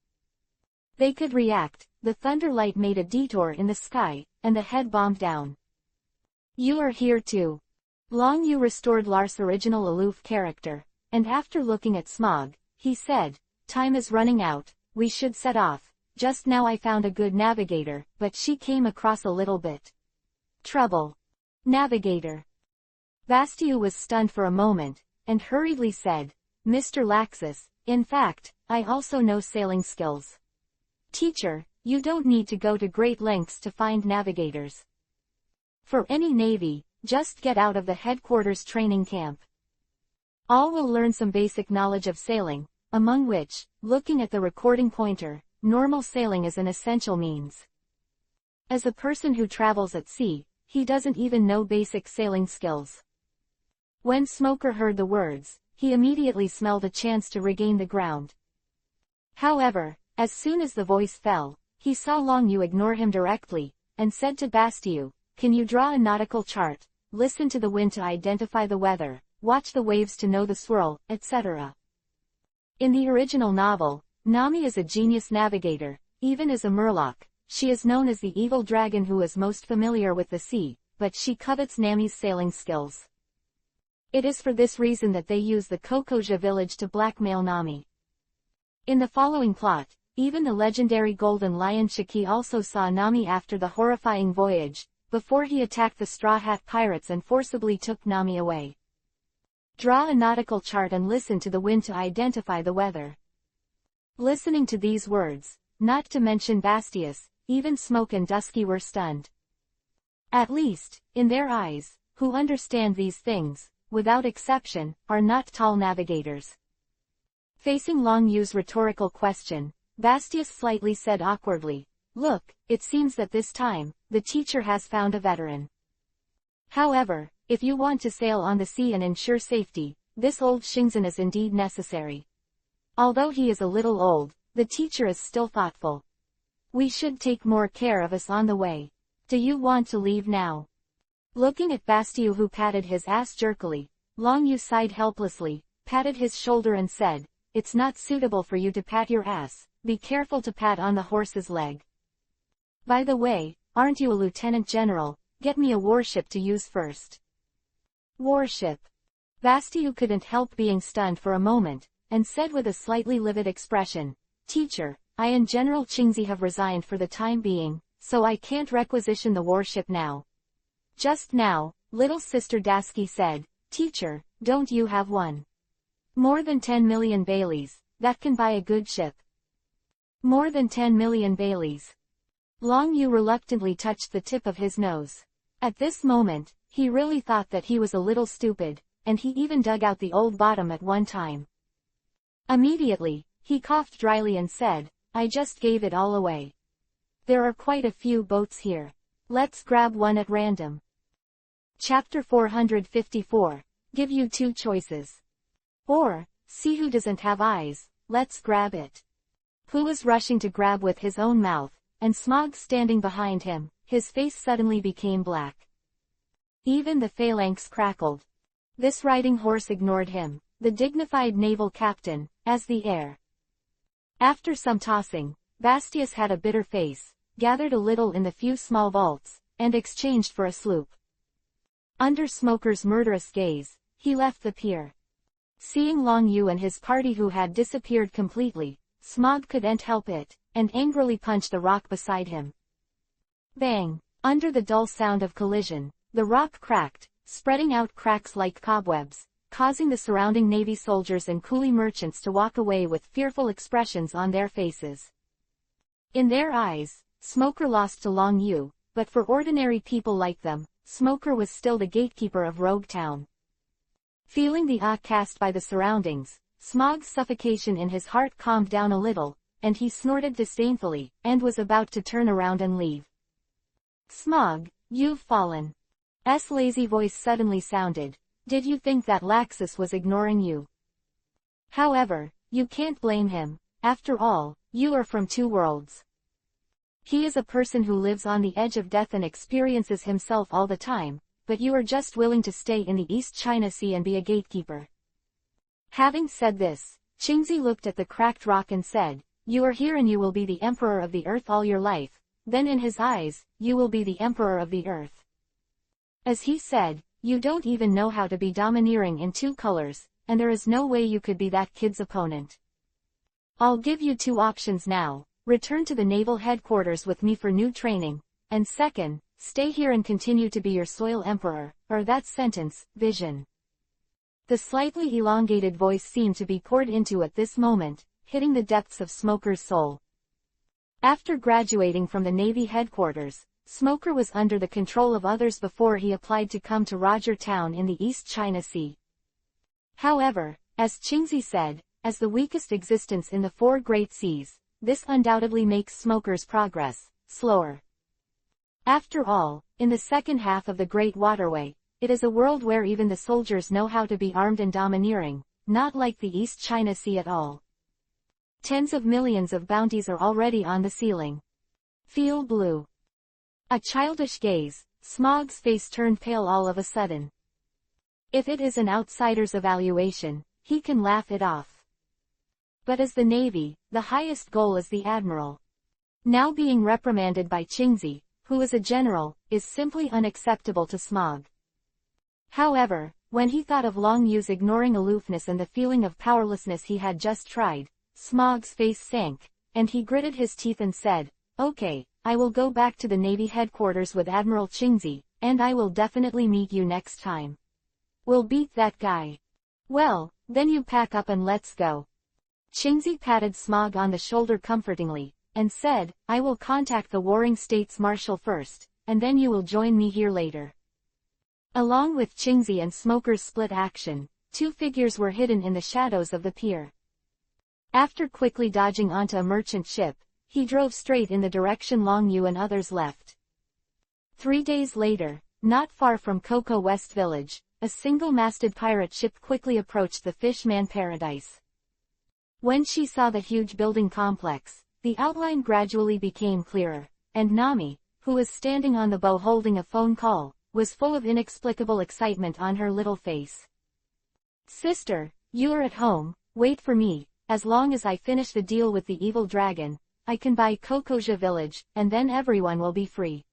They could react, the thunder light made a detour in the sky, and the head bombed down. "You are here too." Longyu restored Lar's original aloof character, and after looking at Smog, he said, "Time is running out, we should set off. Just now I found a good navigator, but she came across a little bit trouble." Navigator. Bastiu was stunned for a moment, and hurriedly said, "Mr. Laxus, in fact, I also know sailing skills. Teacher, you don't need to go to great lengths to find navigators. For any navy, just get out of the headquarters training camp. All will learn some basic knowledge of sailing, among which, looking at the recording pointer, normal sailing is an essential means. As a person who travels at sea, he doesn't even know basic sailing skills." When Smoker heard the words, he immediately smelled a chance to regain the ground. However, as soon as the voice fell, he saw Longyu ignore him directly, and said to Bastiu, "Can you draw a nautical chart, listen to the wind to identify the weather, watch the waves to know the swirl, etc." In the original novel, Nami is a genius navigator. Even as a Murloc, she is known as the evil dragon who is most familiar with the sea, but she covets Nami's sailing skills. It is for this reason that they use the Kokoja village to blackmail Nami. In the following plot, Even the legendary Golden Lion Shiki also saw Nami after the horrifying voyage, before he attacked the Straw Hat Pirates and forcibly took Nami away. Draw a nautical chart and listen to the wind to identify the weather. Listening to these words, not to mention Bastius, even Smoke and Dusky were stunned. At least, in their eyes, who understand these things, without exception, are not tall navigators. Facing Long Yu's rhetorical question, Bastius slightly said awkwardly, "Look, it seems that this time, the teacher has found a veteran. However, if you want to sail on the sea and ensure safety, this old Shingzhen is indeed necessary. Although he is a little old, the teacher is still thoughtful. We should take more care of us on the way. Do you want to leave now?" Looking at Bastiu, who patted his ass jerkily, Long Yu sighed helplessly, patted his shoulder and said, "It's not suitable for you to pat your ass, be careful to pat on the horse's leg. By the way, aren't you a lieutenant general? Get me a warship to use first." Warship. Bastiu couldn't help being stunned for a moment, and said with a slightly livid expression, "Teacher, I and General Qingzi have resigned for the time being, so I can't requisition the warship now." Just now, little sister Dasky said, "Teacher, don't you have one? More than 10 million Baileys, that can buy a good ship." More than 10 million Baileys. Long Yu reluctantly touched the tip of his nose. At this moment, he really thought that he was a little stupid, and he even dug out the old bottom at one time. Immediately, he coughed dryly and said, "I just gave it all away. There are quite a few boats here. Let's grab one at random." Chapter 454. Give you two choices. Or, see who doesn't have eyes, let's grab it. Who was rushing to grab with his own mouth, and Smog standing behind him, his face suddenly became black. Even the phalanx crackled. This riding horse ignored him, the dignified naval captain, as the heir. After some tossing, Bastius had a bitter face, gathered a little in the few small vaults, and exchanged for a sloop. Under Smoker's murderous gaze, he left the pier. Seeing Long Yu and his party who had disappeared completely, Smog couldn't help it, and angrily punched the rock beside him. Bang! Under the dull sound of collision, the rock cracked, spreading out cracks like cobwebs, causing the surrounding Navy soldiers and coolie merchants to walk away with fearful expressions on their faces. In their eyes, Smoker lost to Long Yu, but for ordinary people like them, Smoker was still the gatekeeper of Rogue Town. Feeling the awe cast by the surroundings, Smog's suffocation in his heart calmed down a little, and he snorted disdainfully, and was about to turn around and leave. "Smog, you've fallen." S. lazy voice suddenly sounded. "Did you think that Laxus was ignoring you? However, you can't blame him. After all, you are from two worlds. He is a person who lives on the edge of death and experiences himself all the time, but you are just willing to stay in the East China Sea and be a gatekeeper." Having said this, Qingzi looked at the cracked rock and said, "You are here and you will be the emperor of the earth all your life." Then in his eyes, "You will be the emperor of the earth." As he said, "You don't even know how to be domineering in two colors, and there is no way you could be that kid's opponent. I'll give you two options now. Return to the naval headquarters with me for new training, and second, stay here and continue to be your soil emperor, or that sentence, vision." The slightly elongated voice seemed to be poured into at this moment, hitting the depths of Smoker's soul. After graduating from the Navy headquarters, Smoker was under the control of others before he applied to come to Roger Town in the East China Sea. However, as Qingzi said, as the weakest existence in the four great seas, this undoubtedly makes Smoker's progress slower. After all, in the second half of the Great Waterway, it is a world where even the soldiers know how to be armed and domineering, not like the East China Sea at all. Tens of millions of bounties are already on the ceiling. Feel blue. A childish gaze, Smog's face turned pale all of a sudden. If it is an outsider's evaluation, he can laugh it off. But as the Navy, the highest goal is the Admiral. Now being reprimanded by Qingzi, who is a general, is simply unacceptable to Smog. However, when he thought of Long Yu's ignoring aloofness and the feeling of powerlessness he had just tried, Smog's face sank, and he gritted his teeth and said, "Okay, I will go back to the Navy headquarters with Admiral Chingzi, and I will definitely meet you next time. We'll beat that guy." "Well, then you pack up and let's go." Chingzi patted Smog on the shoulder comfortingly, and said, "I will contact the Warring States Marshal first, and then you will join me here later." Along with Chingzi and Smoker's split action, two figures were hidden in the shadows of the pier. After quickly dodging onto a merchant ship, he drove straight in the direction Long Yu and others left. 3 days later, not far from Coco West Village, a single-masted pirate ship quickly approached the Fishman Paradise. When she saw the huge building complex, the outline gradually became clearer, and Nami, who was standing on the bow holding a phone call, was full of inexplicable excitement on her little face. "Sister, you are at home, wait for me, as long as I finish the deal with the evil dragon, I can buy Kokoja Village, and then everyone will be free."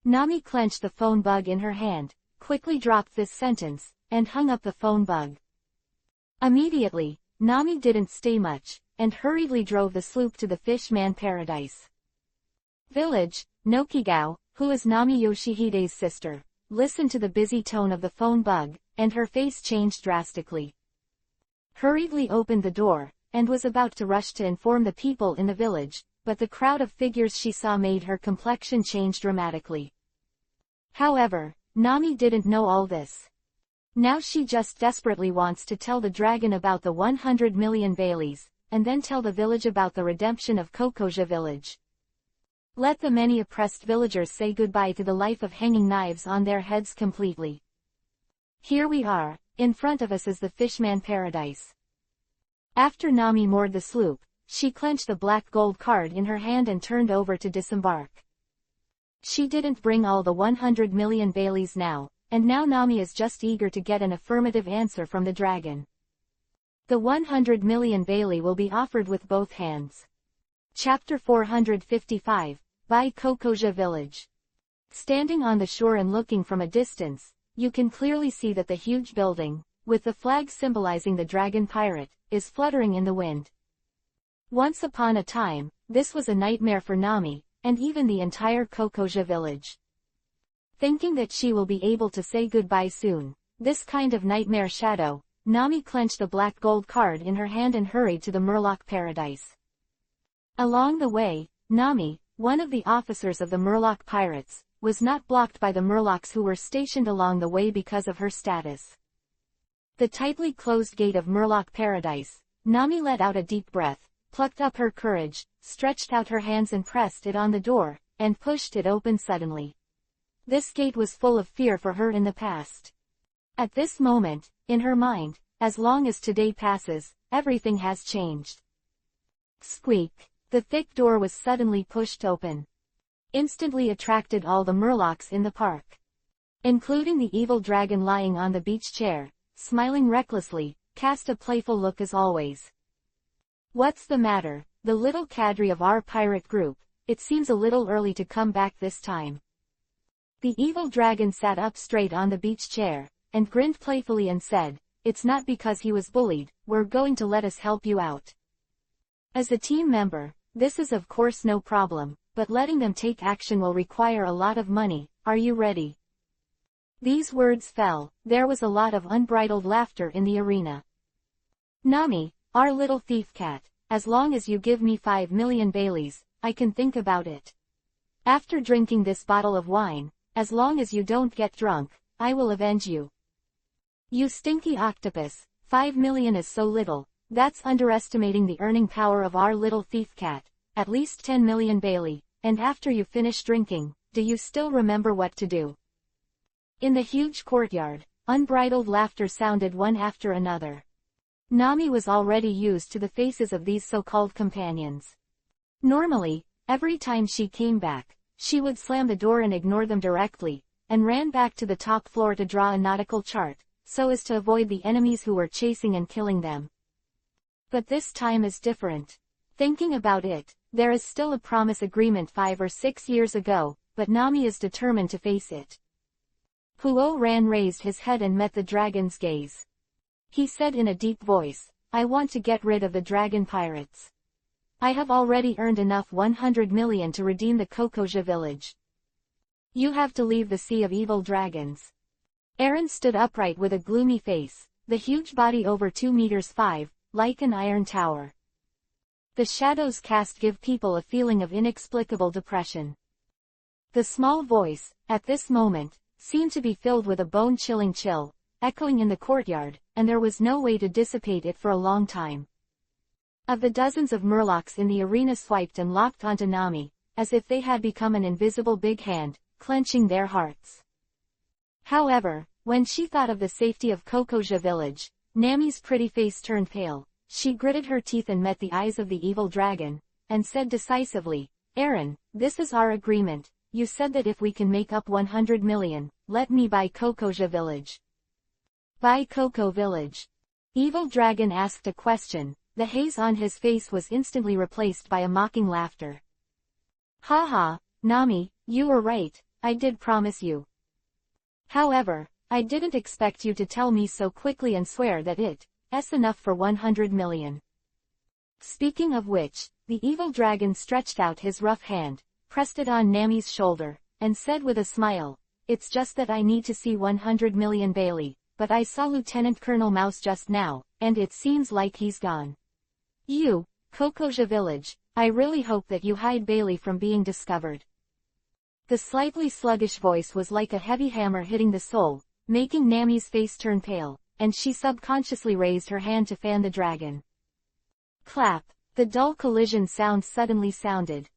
Nami clenched the phone bug in her hand, quickly dropped this sentence, and hung up the phone bug. Immediately, Nami didn't stay much, and hurriedly drove the sloop to the Fishman Paradise Village. Nokigao, who is Nami Yoshihide's sister, listened to the busy tone of the phone bug, and her face changed drastically. Hurriedly opened the door, and was about to rush to inform the people in the village, but the crowd of figures she saw made her complexion change dramatically. However, Nami didn't know all this. Now she just desperately wants to tell the dragon about the 100 million Baileys, and then tell the village about the redemption of Kokoja Village. Let the many oppressed villagers say goodbye to the life of hanging knives on their heads completely. Here we are, in front of us is the Fishman Paradise. After Nami moored the sloop, she clenched the black gold card in her hand and turned over to disembark. She didn't bring all the 100 million Baileys now, and now Nami is just eager to get an affirmative answer from the dragon. The 100 million Bailey will be offered with both hands. Chapter 455, By Kokoja Village. Standing on the shore and looking from a distance, you can clearly see that the huge building, with the flag symbolizing the dragon pirate, is fluttering in the wind. Once upon a time, this was a nightmare for Nami, and even the entire Kokoja village. Thinking that she will be able to say goodbye soon, this kind of nightmare shadow, Nami clenched the black gold card in her hand and hurried to the Murloc Paradise. Along the way, Nami, one of the officers of the Murloc pirates, was not blocked by the Murlocs who were stationed along the way because of her status. The tightly closed gate of Murloc Paradise, Nami let out a deep breath, plucked up her courage, stretched out her hands and pressed it on the door, and pushed it open suddenly. This gate was full of fear for her in the past. At this moment, in her mind, as long as today passes, everything has changed. Squeak! The thick door was suddenly pushed open. Instantly attracted all the Murlocs in the park. Including the evil dragon lying on the beach chair, smiling recklessly, cast a playful look as always. "What's the matter, the little cadre of our pirate group? It seems a little early to come back this time." The evil dragon sat up straight on the beach chair, and grinned playfully and said, "It's not because he was bullied, we're going to let us help you out. As a team member, this is of course no problem, but letting them take action will require a lot of money, are you ready?" These words fell, there was a lot of unbridled laughter in the arena. "Nami, our little thief cat, as long as you give me 5 million Baileys, I can think about it. After drinking this bottle of wine, as long as you don't get drunk, I will avenge you." "You stinky octopus, 5 million is so little, that's underestimating the earning power of our little thief cat, at least 10 million Bailey, and after you finish drinking, do you still remember what to do?" In the huge courtyard, unbridled laughter sounded one after another. Nami was already used to the faces of these so-called companions. Normally, every time she came back, she would slam the door and ignore them directly, and ran back to the top floor to draw a nautical chart, so as to avoid the enemies who were chasing and killing them. But this time is different. Thinking about it, there is still a promise agreement 5 or 6 years ago, but Nami is determined to face it. Puo Ran raised his head and met the dragon's gaze. He said in a deep voice, "I want to get rid of the dragon pirates. I have already earned enough 100 million to redeem the Hokage village. You have to leave the Sea of Evil Dragons. Eren stood upright with a gloomy face, the huge body over 2 meters 5, like an iron tower. The shadows cast give people a feeling of inexplicable depression. The small voice, at this moment, seemed to be filled with a bone-chilling chill, echoing in the courtyard, and there was no way to dissipate it for a long time. Of the dozens of murlocs in the arena swiped and locked onto Nami, as if they had become an invisible big hand, clenching their hearts. However, when she thought of the safety of Hokage village, Nami's pretty face turned pale. She gritted her teeth and met the eyes of the evil dragon, and said decisively, Eren, this is our agreement. You said that if we can make up 100 million, let me buy Hokage village. Buy Coco village? Evil dragon asked a question. The haze on his face was instantly replaced by a mocking laughter. Ha ha, Nami, you were right, I did promise you. However, I didn't expect you to tell me so quickly and swear that it's enough for 100 million. Speaking of which, the evil dragon stretched out his rough hand, pressed it on Nami's shoulder, and said with a smile, it's just that I need to see 100 million Bailey, but I saw Lieutenant Colonel Mouse just now, and it seems like he's gone. You, Hokage village, I really hope that you hide Bailey from being discovered. The slightly sluggish voice was like a heavy hammer hitting the soul, making Nami's face turn pale, and she subconsciously raised her hand to fan the dragon. Clap, the dull collision sound suddenly sounded.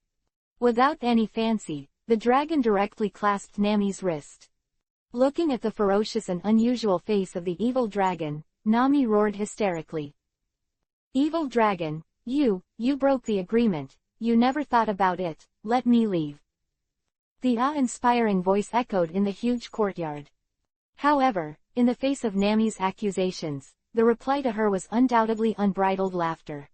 Without any fancy, the dragon directly clasped Nami's wrist. Looking at the ferocious and unusual face of the evil dragon, Nami roared hysterically. Evil dragon, you broke the agreement, you never thought about it, let me leave. The awe-inspiring voice echoed in the huge courtyard. However, in the face of Nami's accusations, the reply to her was undoubtedly unbridled laughter.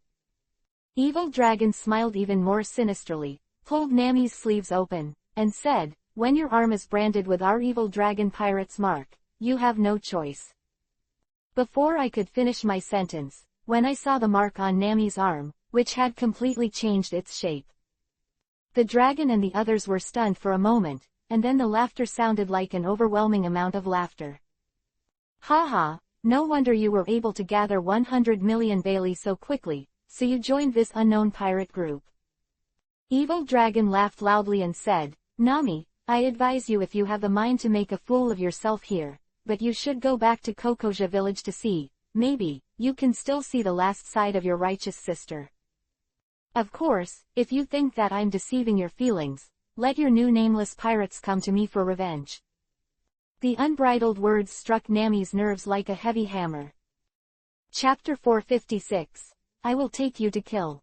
Evil dragon smiled even more sinisterly, pulled Nami's sleeves open, and said, when your arm is branded with our evil dragon pirate's mark, you have no choice. Before I could finish my sentence, when I saw the mark on Nami's arm, which had completely changed its shape. The dragon and the others were stunned for a moment, and then the laughter sounded like an overwhelming amount of laughter. Ha ha, no wonder you were able to gather 100 million Bailey so quickly, so you joined this unknown pirate group. Evil dragon laughed loudly and said, Nami, I advise you if you have the mind to make a fool of yourself here, but you should go back to Hokage village to see, maybe, you can still see the last side of your righteous sister. Of course, if you think that I'm deceiving your feelings, let your new nameless pirates come to me for revenge. The unbridled words struck Nami's nerves like a heavy hammer. Chapter 456. I will take you to kill.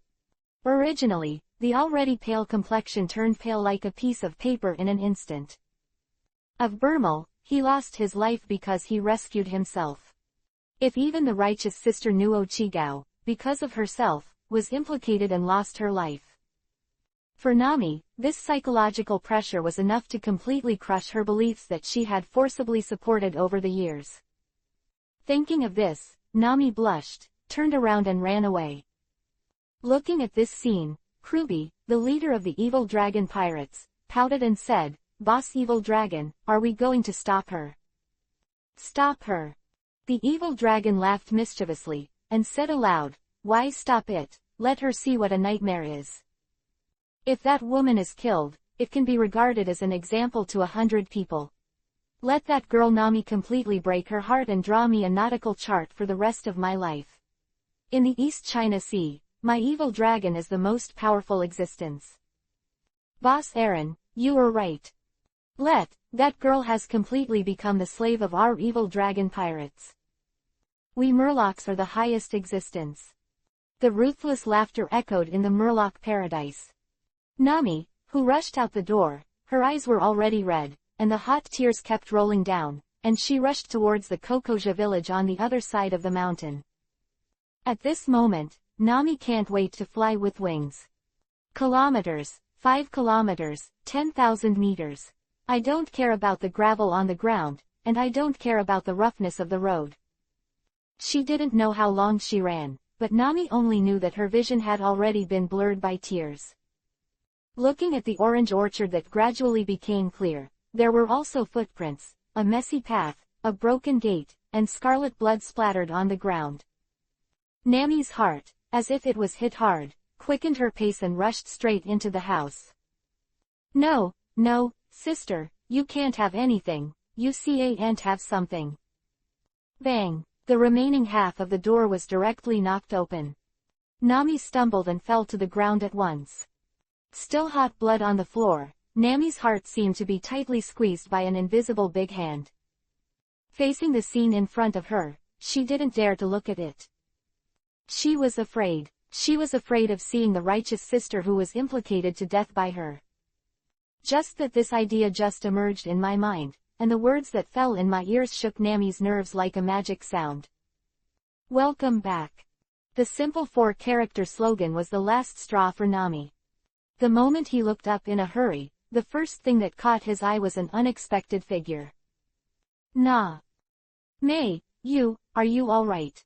Originally, the already pale complexion turned pale like a piece of paper in an instant. Of Burmal, he lost his life because he rescued himself. If even the righteous sister Nuo Chigao, because of herself, was implicated and lost her life. For Nami, this psychological pressure was enough to completely crush her beliefs that she had forcibly supported over the years. Thinking of this, Nami blushed, turned around and ran away. Looking at this scene, Kruby, the leader of the evil dragon pirates, pouted and said, Boss Evil Dragon, are we going to stop her? Stop her. The evil dragon laughed mischievously, and said aloud, why stop it, let her see what a nightmare is. If that woman is killed, it can be regarded as an example to 100 people. Let that girl Nami completely break her heart and draw me a nautical chart for the rest of my life. In the East China Sea, my evil dragon is the most powerful existence. Boss Eren, you were right. That girl has completely become the slave of our evil dragon pirates. We Murlocs are the highest existence. The ruthless laughter echoed in the Murloc paradise. Nami, who rushed out the door, her eyes were already red, and the hot tears kept rolling down, and she rushed towards the Hokage village on the other side of the mountain. At this moment, Nami can't wait to fly with wings. Kilometers, 5 kilometers, 10,000 meters. I don't care about the gravel on the ground, and I don't care about the roughness of the road. She didn't know how long she ran, but Nami only knew that her vision had already been blurred by tears. Looking at the orange orchard that gradually became clear, there were also footprints, a messy path, a broken gate, and scarlet blood splattered on the ground. Nami's heart, as if it was hit hard, quickened her pace and rushed straight into the house. No, no, sister, you can't have anything, you can't have something. Bang! The remaining half of the door was directly knocked open. Nami stumbled and fell to the ground at once. Still hot blood on the floor, Nami's heart seemed to be tightly squeezed by an invisible big hand. Facing the scene in front of her, she didn't dare to look at it. She was afraid. She was afraid of seeing the righteous sister who was implicated to death by her. Just that this idea just emerged in my mind, and the words that fell in my ears shook Nami's nerves like a magic sound. Welcome back. The simple 4-character slogan was the last straw for Nami. The moment he looked up in a hurry, the first thing that caught his eye was an unexpected figure. Nah. May, are you alright?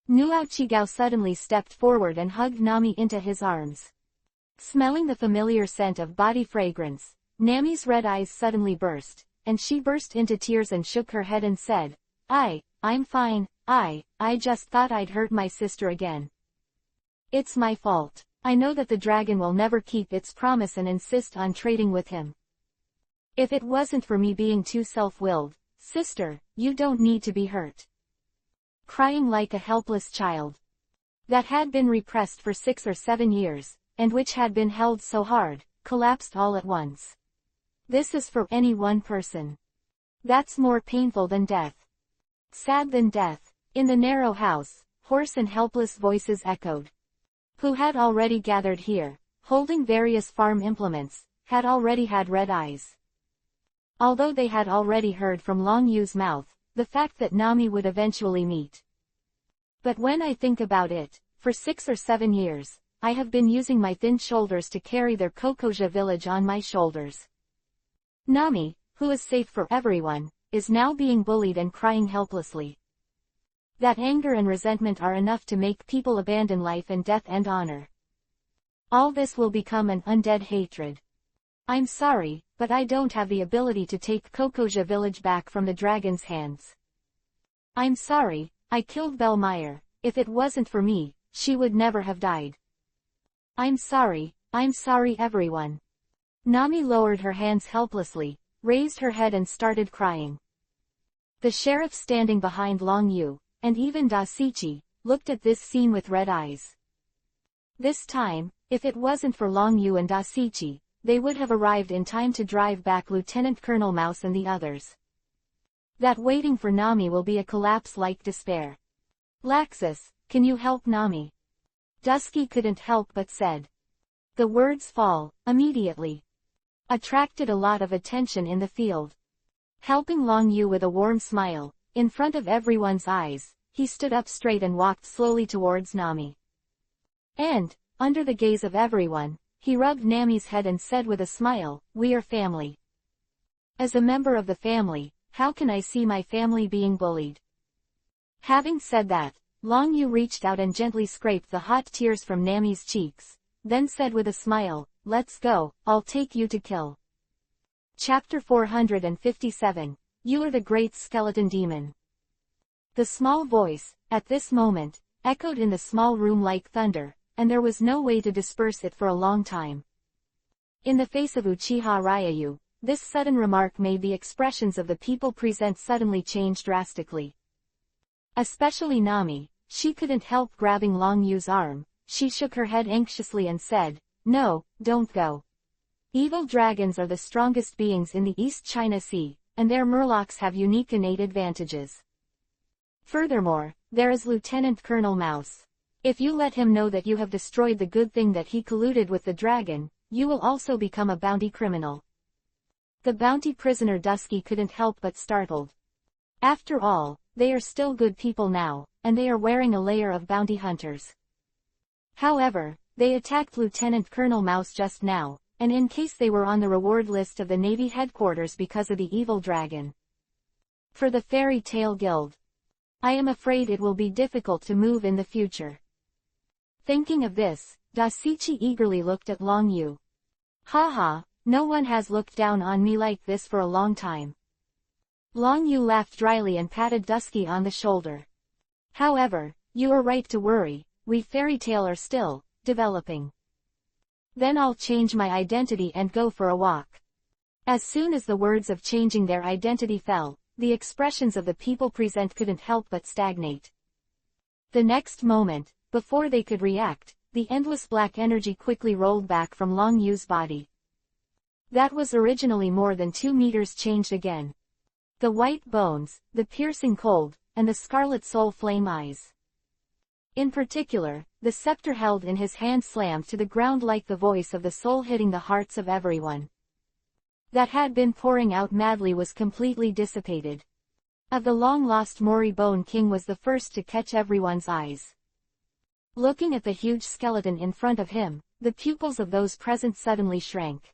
Nuao Chigao suddenly stepped forward and hugged Nami into his arms. Smelling the familiar scent of body fragrance, Nami's red eyes suddenly burst, and she burst into tears and shook her head and said, I'm fine, I just thought I'd hurt my sister again. It's my fault. I know that the dragon will never keep its promise and insist on trading with him. If it wasn't for me being too self-willed, sister, you don't need to be hurt. Crying like a helpless child. That had been repressed for 6 or 7 years, and which had been held so hard, collapsed all at once. This is for any one person. That's more painful than death. Sad than death. In the narrow house, hoarse and helpless voices echoed. Who had already gathered here, holding various farm implements, had already had red eyes. Although they had already heard from Long Yu's mouth, the fact that Nami would eventually meet. But when I think about it, for 6 or 7 years, I have been using my thin shoulders to carry their Kokoja village on my shoulders. Nami, who is safe for everyone, is now being bullied and crying helplessly. That anger and resentment are enough to make people abandon life and death and honor. All this will become an undead hatred. I'm sorry, but I don't have the ability to take Kokoja village back from the dragon's hands. I'm sorry, I killed Bellmeyer. If it wasn't for me, she would never have died. I'm sorry everyone. Nami lowered her hands helplessly, raised her head and started crying. The sheriff standing behind Long Yu, and even Dasichi, looked at this scene with red eyes. This time, if it wasn't for Long Yu and Dasichi, they would have arrived in time to drive back Lieutenant Colonel Mouse and the others. That waiting for Nami will be a collapse like despair. Laxus, can you help Nami? Dusky couldn't help but said. The words fall, immediately. Attracted a lot of attention in the field. Helping Long Yu with a warm smile, in front of everyone's eyes, he stood up straight and walked slowly towards Nami. And, under the gaze of everyone, he rubbed Nami's head and said with a smile, "We are family. As a member of the family, how can I see my family being bullied?" Having said that, Long Yu reached out and gently scraped the hot tears from Nami's cheeks, then said with a smile, "Let's go, I'll take you to kill." Chapter 457. You are the great skeleton demon. The small voice, at this moment, echoed in the small room like thunder, and there was no way to disperse it for a long time. In the face of Uchiha Ryayu, this sudden remark made the expressions of the people present suddenly change drastically. Especially Nami, she couldn't help grabbing Long Yu's arm. She shook her head anxiously and said, "No, don't go. Evil dragons are the strongest beings in the East China Sea, and their murlocs have unique innate advantages. Furthermore, there is Lieutenant Colonel Mouse. If you let him know that you have destroyed the good thing that he colluded with the dragon, you will also become a bounty criminal." The bounty prisoner Dusky couldn't help but startled. After all, they are still good people now, and they are wearing a layer of bounty hunters. However, they attacked Lieutenant Colonel Mouse just now, and in case they were on the reward list of the Navy headquarters because of the evil dragon. For the Fairy Tale Guild. I am afraid it will be difficult to move in the future. Thinking of this, Dasichi eagerly looked at Long Yu. Haha, no one has looked down on me like this for a long time. Long Yu laughed dryly and patted Dusky on the shoulder. However, you are right to worry, we fairy tale are still developing. Then I'll change my identity and go for a walk. As soon as the words of changing their identity fell, the expressions of the people present couldn't help but stagnate. The next moment, before they could react, the endless black energy quickly rolled back from Long Yu's body. That was originally more than 2 meters changed again. The white bones, the piercing cold, and the scarlet soul flame eyes. In particular, the scepter held in his hand slammed to the ground like the voice of the soul hitting the hearts of everyone. That had been pouring out madly was completely dissipated. Of the long-lost Mori Bone King was the first to catch everyone's eyes. Looking at the huge skeleton in front of him, the pupils of those present suddenly shrank.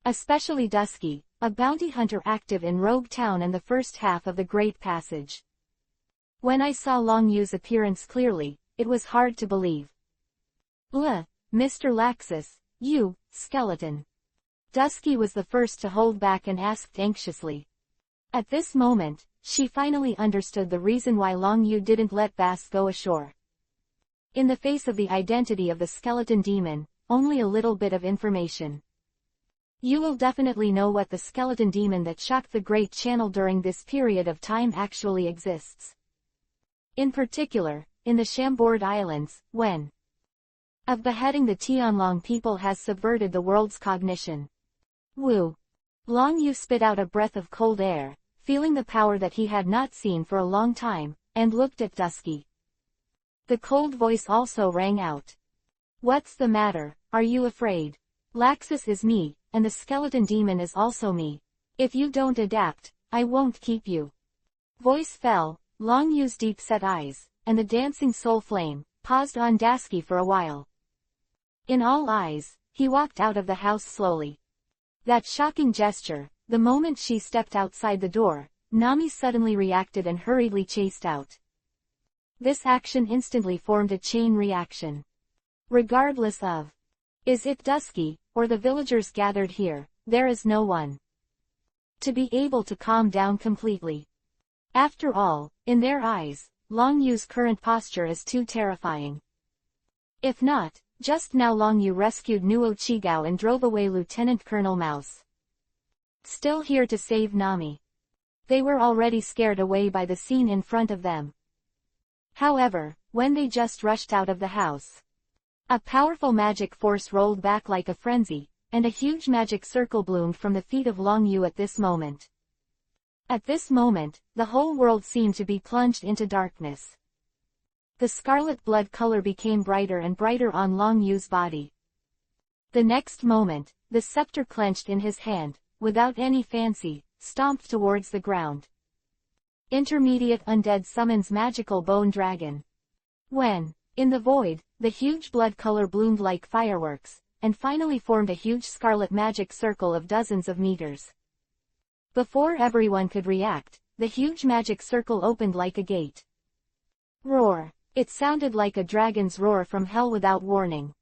Especially Dusky, a bounty hunter active in Rogue Town and the first half of the Great Passage. When I saw Long Yu's appearance clearly, it was hard to believe. Mr. Laxus, you, skeleton. Dusky was the first to hold back and asked anxiously. At this moment, she finally understood the reason why Long Yu didn't let Bass go ashore. In the face of the identity of the skeleton demon, only a little bit of information. You will definitely know what the skeleton demon that shocked the Great Channel during this period of time actually exists. In particular, in the Chambord Islands, when of beheading the Tianlong people has subverted the world's cognition. Woo! Long Yu spit out a breath of cold air, feeling the power that he had not seen for a long time, and looked at Dusky. The cold voice also rang out. What's the matter, are you afraid? Laxus is me, and the skeleton demon is also me. If you don't adapt, I won't keep you. Voice fell, Long Yu's deep-set eyes, and the dancing soul flame, paused on Dusky for a while. In all eyes, he walked out of the house slowly. That shocking gesture, the moment she stepped outside the door, Nami suddenly reacted and hurriedly chased out. This action instantly formed a chain reaction. Regardless of, is it Dusky, or the villagers gathered here, there is no one to be able to calm down completely. After all, in their eyes, Long Yu's current posture is too terrifying. If not, just now Long Yu rescued Nuo Chigao and drove away Lieutenant Colonel Mouse. Still here to save Nami. They were already scared away by the scene in front of them. However, when they just rushed out of the house, a powerful magic force rolled back like a frenzy, and a huge magic circle bloomed from the feet of Long Yu at this moment. At this moment, the whole world seemed to be plunged into darkness. The scarlet blood color became brighter and brighter on Long Yu's body. The next moment, the scepter clenched in his hand, without any fancy, stomped towards the ground. Intermediate Undead summons magical bone dragon. When, in the void, the huge blood color bloomed like fireworks, and finally formed a huge scarlet magic circle of dozens of meters. Before everyone could react, the huge magic circle opened like a gate. Roar! It sounded like a dragon's roar from hell without warning.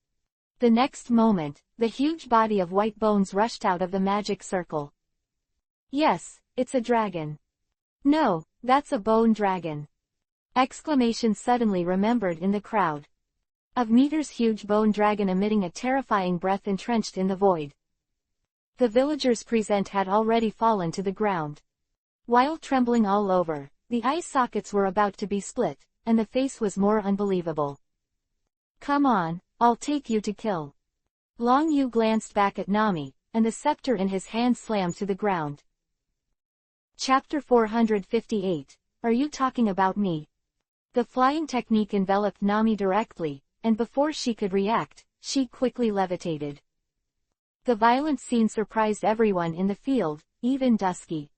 The next moment, the huge body of white bones rushed out of the magic circle. Yes, it's a dragon. No, that's a bone dragon. Exclamation suddenly remembered in the crowd. Of meters huge bone dragon emitting a terrifying breath entrenched in the void. The villagers present had already fallen to the ground. While trembling all over, the eye sockets were about to be split, and the face was more unbelievable. Come on, I'll take you to kill. Long Yu glanced back at Nami, and the scepter in his hand slammed to the ground. Chapter 458, Are you talking about me? The flying technique enveloped Nami directly, and before she could react, she quickly levitated. The violent scene surprised everyone in the field, even Dusky.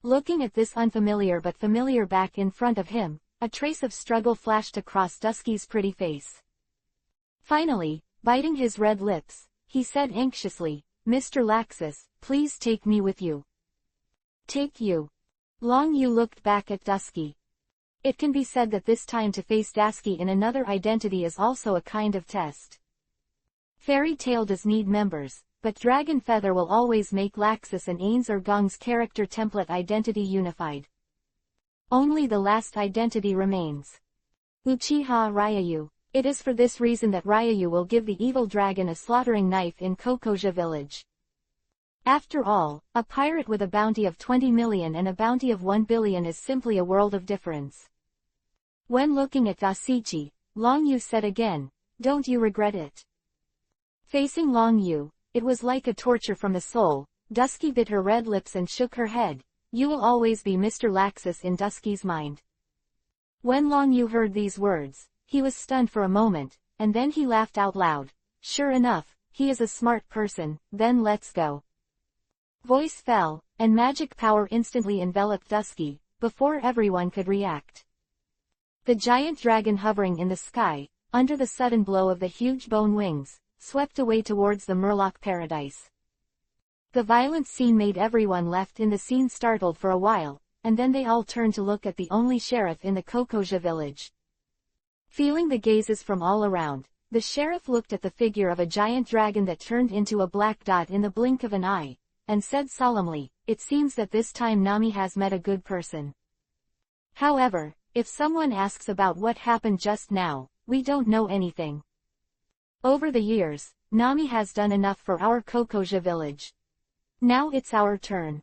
Looking at this unfamiliar but familiar back in front of him, a trace of struggle flashed across Dusky's pretty face. Finally, biting his red lips, he said anxiously, Mr. Laxus, please take me with you. Take you? Long Yu looked back at Dusky. It can be said that this time to face Dasky in another identity is also a kind of test. Fairy tale does need members, but Dragon Feather will always make Laxus and Ains or Gong's character template identity unified. Only the last identity remains. Uchiha Ryayu. It is for this reason that Ryayu will give the evil dragon a slaughtering knife in Kokoja village. After all, a pirate with a bounty of 20 million and a bounty of 1 billion is simply a world of difference. When looking at Dasichi, Long Yu said again, "Don't you regret it?" Facing Long Yu, it was like a torture from the soul. Dusky bit her red lips and shook her head. "You will always be Mr. Laxus in Dusky's mind." When Long Yu heard these words, he was stunned for a moment, and then he laughed out loud. "Sure enough, he is a smart person, then let's go." Voice fell, and magic power instantly enveloped Dusky, before everyone could react. The giant dragon hovering in the sky, under the sudden blow of the huge bone wings, swept away towards the Murloc paradise. The violent scene made everyone left in the scene startled for a while, and then they all turned to look at the only sheriff in the Kokoja village. Feeling the gazes from all around, the sheriff looked at the figure of a giant dragon that turned into a black dot in the blink of an eye, and said solemnly, "It seems that this time Nami has met a good person. However, if someone asks about what happened just now, we don't know anything. Over the years, Nami has done enough for our Kokoja village. Now it's our turn."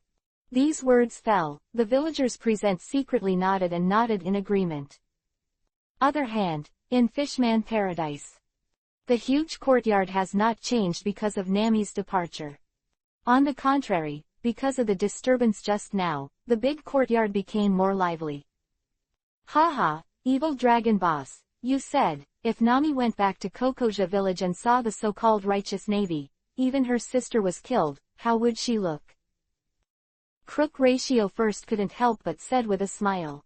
These words fell, the villagers present secretly nodded in agreement. Other hand, in Fishman Paradise. The huge courtyard has not changed because of Nami's departure. On the contrary, because of the disturbance just now, the big courtyard became more lively. "Haha, evil dragon boss, you said, if Nami went back to Kokoja village and saw the so-called righteous navy, even her sister was killed, how would she look?" Crook Ratio first couldn't help but said with a smile.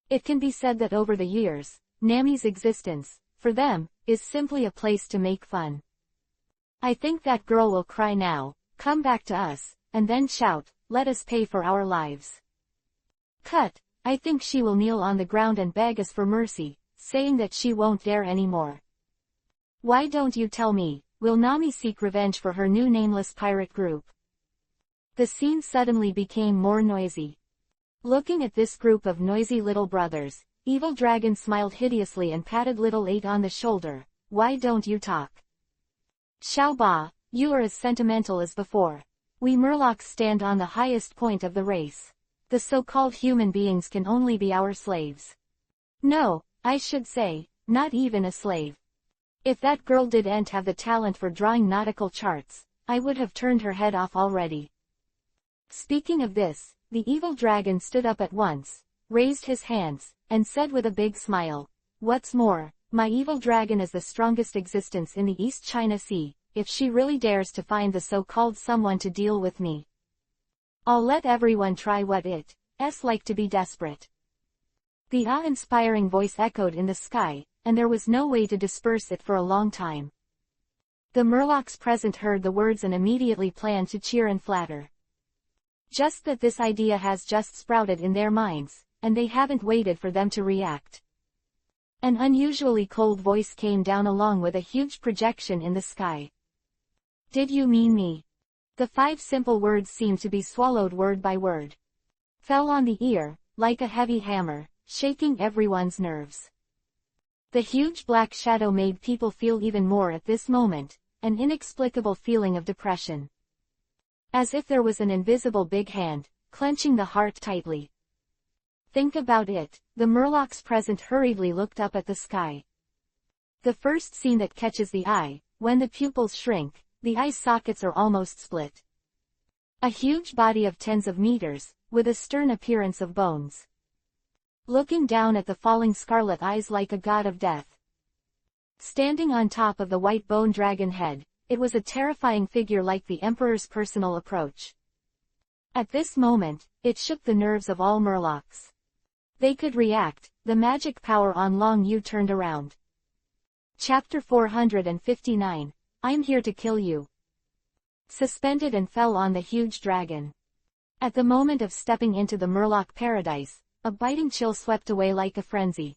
It can be said that over the years, Nami's existence, for them, is simply a place to make fun. "I think that girl will cry now, come back to us, and then shout, 'Let us pay for our lives.' Cut, I think she will kneel on the ground and beg us for mercy, saying that she won't dare anymore. Why don't you tell me, will Nami seek revenge for her new nameless pirate group?" The scene suddenly became more noisy. Looking at this group of noisy little brothers, Evil Dragon smiled hideously and patted Little 8 on the shoulder. "Why don't you talk? Xiaoba, you are as sentimental as before. We Murlocs stand on the highest point of the race. The so-called human beings can only be our slaves. No, I should say, not even a slave. If that girl didn't have the talent for drawing nautical charts, I would have turned her head off already." Speaking of this, the evil dragon stood up at once, raised his hands, and said with a big smile, "What's more, my evil dragon is the strongest existence in the East China Sea. If she really dares to find the so-called someone to deal with me, I'll let everyone try what it's like to be desperate." The awe-inspiring voice echoed in the sky, and there was no way to disperse it for a long time. The Murlocs present heard the words and immediately planned to cheer and flatter. Just that this idea has just sprouted in their minds, and they haven't waited for them to react. An unusually cold voice came down along with a huge projection in the sky. "Did you mean me?" The 5 simple words seemed to be swallowed word by word. Fell on the ear, like a heavy hammer, shaking everyone's nerves. The huge black shadow made people feel even more at this moment, an inexplicable feeling of depression. As if there was an invisible big hand, clenching the heart tightly. Think about it, the Murlocs present hurriedly looked up at the sky. The first scene that catches the eye, when the pupils shrink, the eye sockets are almost split. A huge body of tens of meters, with a stern appearance of bones. Looking down at the falling scarlet eyes like a god of death. Standing on top of the white bone dragon head, it was a terrifying figure like the Emperor's personal approach. At this moment, it shook the nerves of all Murlocs. They could react, the magic power on Long Yu turned around. Chapter 459, I'm here to kill you. Suspended and fell on the huge dragon. At the moment of stepping into the Murloc paradise, a biting chill swept away like a frenzy.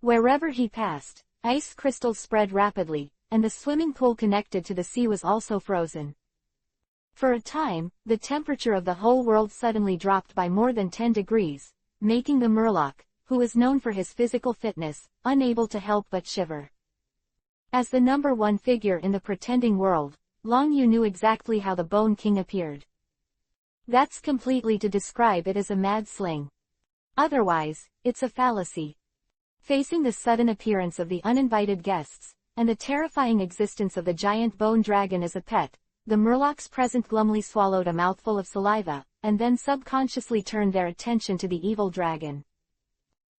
Wherever he passed, ice crystals spread rapidly, and the swimming pool connected to the sea was also frozen. For a time, the temperature of the whole world suddenly dropped by more than 10 degrees, making the Murloc, who is known for his physical fitness, unable to help but shiver. As the number one figure in the pretending world, Long Yu knew exactly how the Bone King appeared. That's completely to describe it as a mad sling. Otherwise, it's a fallacy. Facing the sudden appearance of the uninvited guests, and the terrifying existence of the giant bone dragon as a pet, the Murlocs present glumly swallowed a mouthful of saliva, and then subconsciously turned their attention to the evil dragon.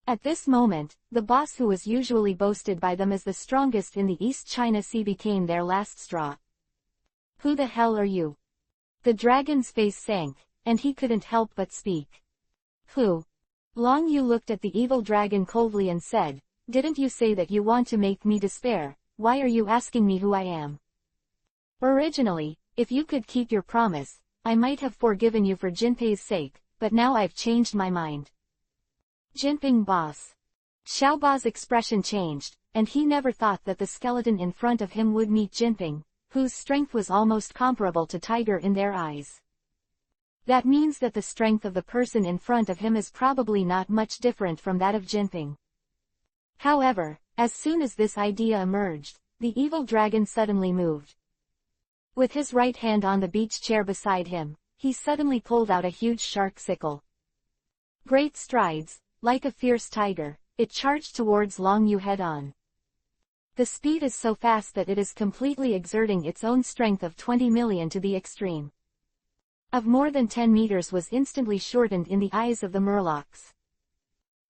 At this moment, the boss who was usually boasted by them as the strongest in the East China Sea became their last straw. Who the hell are you? The dragon's face sank, and he couldn't help but speak. Who? Long Yu looked at the evil dragon coldly and said, "Didn't you say that you want to make me despair? Why are you asking me who I am? Originally, if you could keep your promise, I might have forgiven you for Jinpei's sake, but now I've changed my mind." Jinping boss. Xiaoba's expression changed, and he never thought that the skeleton in front of him would meet Jinping, whose strength was almost comparable to Tiger in their eyes. That means that the strength of the person in front of him is probably not much different from that of Jinping. However, as soon as this idea emerged, the evil dragon suddenly moved. With his right hand on the beach chair beside him, he suddenly pulled out a huge shark sickle. Great strides, like a fierce tiger, it charged towards Long Yu head-on. The speed is so fast that it is completely exerting its own strength of 20 million to the extreme. Of more than 10 meters was instantly shortened in the eyes of the Murlocs.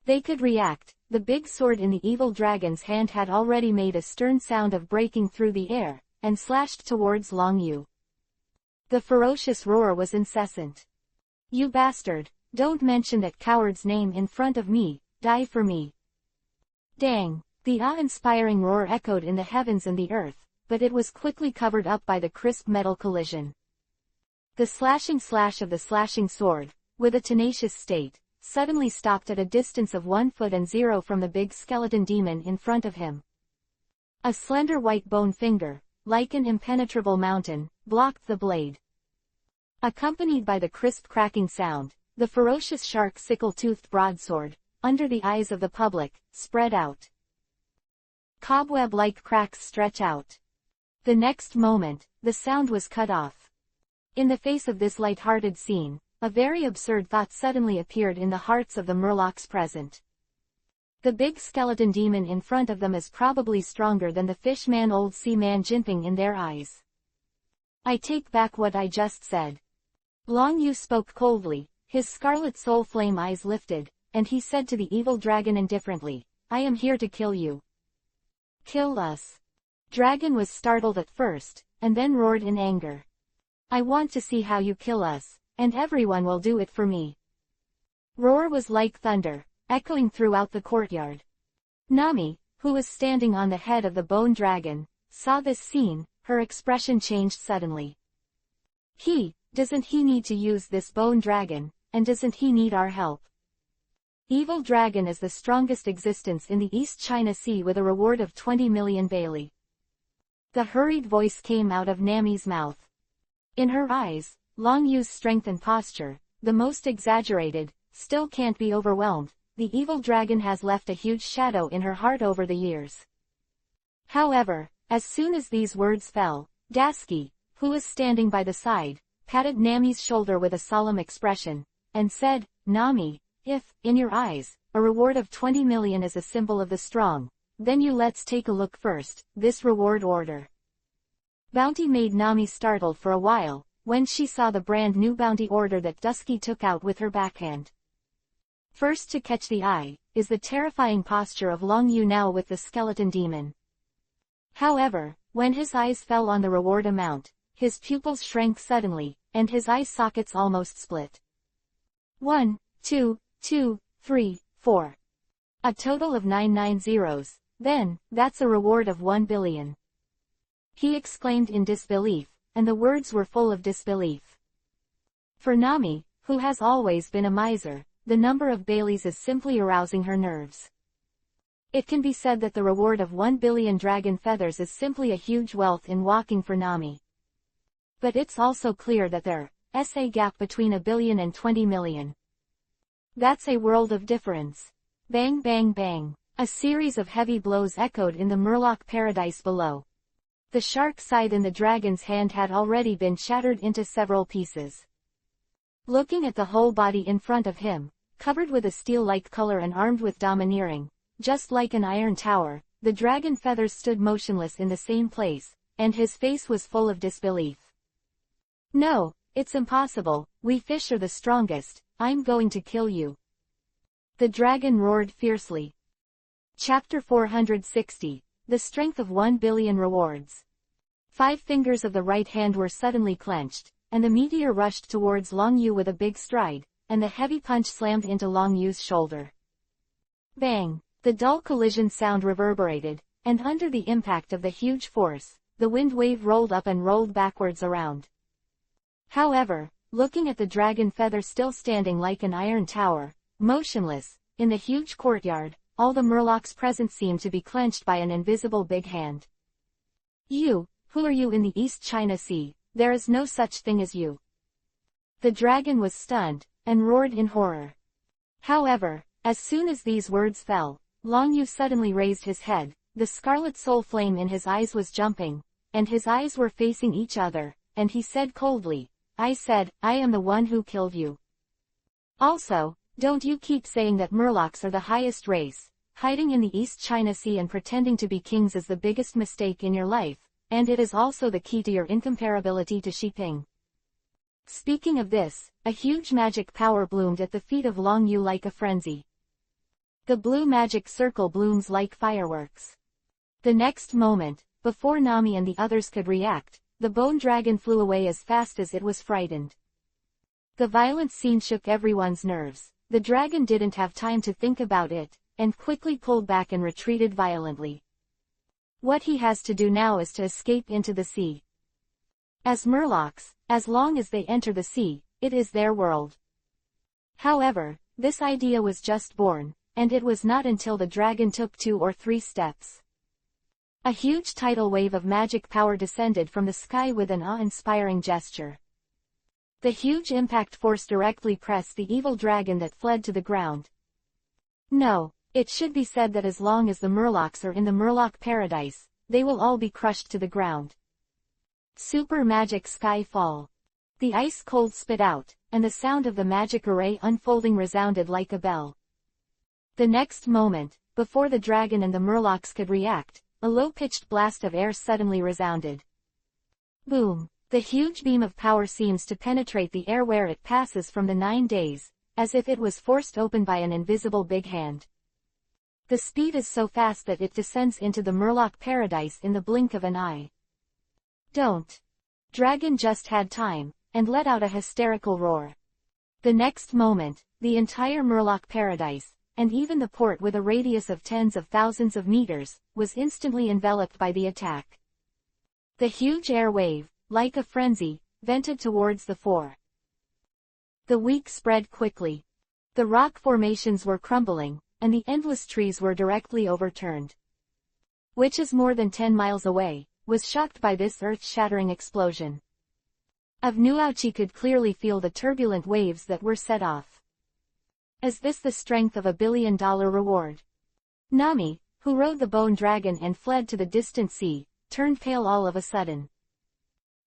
They could react. The big sword in the evil dragon's hand had already made a stern sound of breaking through the air, and slashed towards Long Yu. The ferocious roar was incessant. "You bastard, don't mention that coward's name in front of me, die for me." Dang! The awe-inspiring roar echoed in the heavens and the earth, but it was quickly covered up by the crisp metal collision. The slashing slash of the slashing sword, with a tenacious state, suddenly stopped at a distance of 1 foot and 0 from the big skeleton demon in front of him. A slender white bone finger, like an impenetrable mountain, blocked the blade. Accompanied by the crisp cracking sound, the ferocious shark sickle-toothed broadsword, under the eyes of the public, spread out. Cobweb-like cracks stretch out. The next moment, the sound was cut off. In the face of this light-hearted scene, a very absurd thought suddenly appeared in the hearts of the Murlocs present. The big skeleton demon in front of them is probably stronger than the fish-man old sea-man Jinping in their eyes. I take back what I just said. Long Yu spoke coldly, his scarlet soul flame eyes lifted, and he said to the evil dragon indifferently, "I am here to kill you." "Kill us?" Dragon was startled at first, and then roared in anger. "I want to see how you kill us, and everyone will do it for me." Roar was like thunder, echoing throughout the courtyard. Nami, who was standing on the head of the bone dragon, saw this scene. Her expression changed suddenly. Doesn't he need to use this bone dragon, and doesn't he need our help? Evil dragon is the strongest existence in the East China Sea with a reward of 20 million Bailey. The hurried voice came out of Nami's mouth. In her eyes, Long Yu's strength and posture, the most exaggerated, still can't be overwhelmed. The evil dragon has left a huge shadow in her heart over the years. However, as soon as these words fell, Dasky, who was standing by the side, patted Nami's shoulder with a solemn expression, and said, "Nami, if, in your eyes, a reward of 20 million is a symbol of the strong, then let's take a look first, this reward order." Bounty made Nami startled for a while, when she saw the brand new bounty order that Dusky took out with her backhand. First to catch the eye, is the terrifying posture of Long Yu now with the skeleton demon. However, when his eyes fell on the reward amount, his pupils shrank suddenly, and his eye sockets almost split. 1, 2, 2, 3, 4. A total of 99 zeros, then, that's a reward of 1 billion. He exclaimed in disbelief, and the words were full of disbelief. For Nami, who has always been a miser, the number of Baileys is simply arousing her nerves. It can be said that the reward of 1 billion dragon feathers is simply a huge wealth in walking for Nami. But it's also clear that there's a gap between 1 billion and 20 million. That's a world of difference. Bang bang bang. A series of heavy blows echoed in the Murloc paradise below. The shark scythe in the dragon's hand had already been shattered into several pieces. Looking at the whole body in front of him, covered with a steel-like color and armed with domineering, just like an iron tower, the dragon feathers stood motionless in the same place, and his face was full of disbelief. "No, it's impossible, we fish are the strongest, I'm going to kill you," the dragon roared fiercely. Chapter 460, The Strength of 1 Billion Rewards. 5 fingers of the right hand were suddenly clenched, and the meteor rushed towards Long Yu with a big stride, and the heavy punch slammed into Long Yu's shoulder. Bang! The dull collision sound reverberated, and under the impact of the huge force, the wind wave rolled up and rolled backwards around. However, looking at the dragon feather still standing like an iron tower, motionless, in the huge courtyard, all the Murlocs present seemed to be clenched by an invisible big hand. "You, who are you in the East China Sea? There is no such thing as you." The dragon was stunned, and roared in horror. However, as soon as these words fell, Long Yu suddenly raised his head, the scarlet soul flame in his eyes was jumping, and his eyes were facing each other, and he said coldly, "I said, I am the one who killed you. Also, don't you keep saying that Murlocs are the highest race. Hiding in the East China Sea and pretending to be kings is the biggest mistake in your life, and it is also the key to your incomparability to Xiping." Speaking of this, a huge magic power bloomed at the feet of Long Yu like a frenzy. The blue magic circle blooms like fireworks. The next moment, before Nami and the others could react, the bone dragon flew away as fast as it was frightened. The violent scene shook everyone's nerves. The dragon didn't have time to think about it, and quickly pulled back and retreated violently. What he has to do now is to escape into the sea. As Murlocs, as long as they enter the sea, it is their world. However, this idea was just born, and it was not until the dragon took 2 or 3 steps. A huge tidal wave of magic power descended from the sky with an awe-inspiring gesture. The huge impact force directly pressed the evil dragon that fled to the ground. No, it should be said that as long as the Murlocs are in the Murloc paradise, they will all be crushed to the ground. Super magic sky fall. The ice cold spit out, and the sound of the magic array unfolding resounded like a bell. The next moment, before the dragon and the Murlocs could react, a low-pitched blast of air suddenly resounded. Boom! The huge beam of power seems to penetrate the air where it passes from the 9 days, as if it was forced open by an invisible big hand. The speed is so fast that it descends into the Murloc paradise in the blink of an eye. Don't! Dragon just had time, and let out a hysterical roar. The next moment, the entire Murloc paradise, and even the port with a radius of tens of thousands of meters, was instantly enveloped by the attack. The huge air wave, like a frenzy, vented towards the 4. The weak spread quickly. The rock formations were crumbling, and the endless trees were directly overturned. Which is more than 10 miles away, was shocked by this earth-shattering explosion. Of Nuauchi could clearly feel the turbulent waves that were set off. Is this the strength of $1 billion reward? Nami, who rode the bone dragon and fled to the distant sea, turned pale all of a sudden.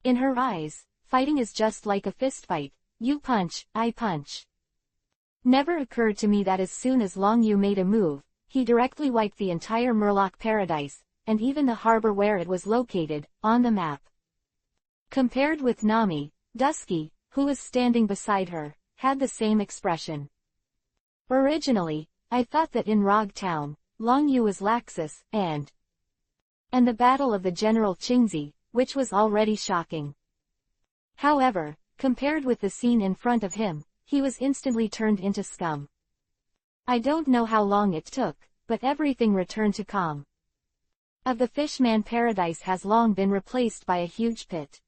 In her eyes, fighting is just like a fistfight, you punch, I punch. Never occurred to me that as soon as Long Yu made a move, he directly wiped the entire Murloc paradise, and even the harbor where it was located, on the map. Compared with Nami, Dusky, who was standing beside her, had the same expression. Originally, I thought that in Rog Town, Long Yu was Laxus, and the Battle of the General Qingzi, which was already shocking. However, compared with the scene in front of him, he was instantly turned into scum. I don't know how long it took, but everything returned to calm. Of the Fishman paradise has long been replaced by a huge pit.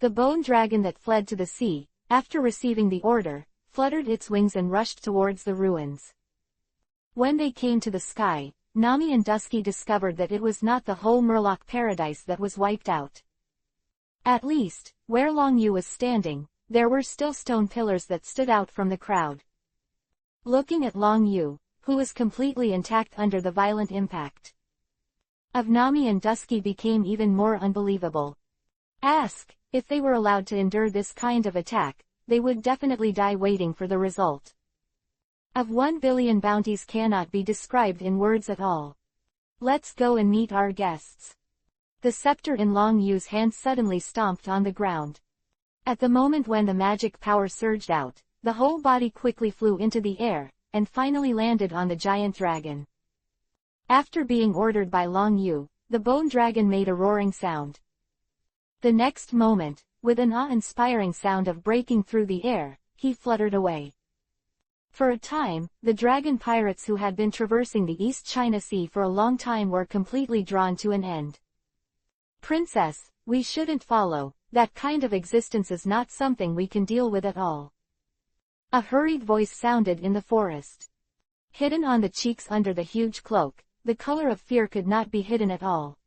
The bone dragon that fled to the sea, after receiving the order, fluttered its wings and rushed towards the ruins. When they came to the sky, Nami and Dusky discovered that it was not the whole Murloc paradise that was wiped out. At least, where Long Yu was standing, there were still stone pillars that stood out from the crowd. Looking at Long Yu, who was completely intact under the violent impact of Nami and Dusky, became even more unbelievable. If they were allowed to endure this kind of attack, they would definitely die waiting for the result of 1 billion bounties cannot be described in words at all. Let's go and meet our guests. The scepter in Long Yu's hand suddenly stomped on the ground. At the moment when the magic power surged out, the whole body quickly flew into the air, and finally landed on the giant dragon. After being ordered by Long Yu, the bone dragon made a roaring sound. The next moment, with an awe-inspiring sound of breaking through the air, he fluttered away. For a time, the dragon pirates who had been traversing the East China Sea for a long time were completely drawn to an end. Princess, we shouldn't follow, that kind of existence is not something we can deal with at all. A hurried voice sounded in the forest. Hidden on the cheeks under the huge cloak, the color of fear could not be hidden at all.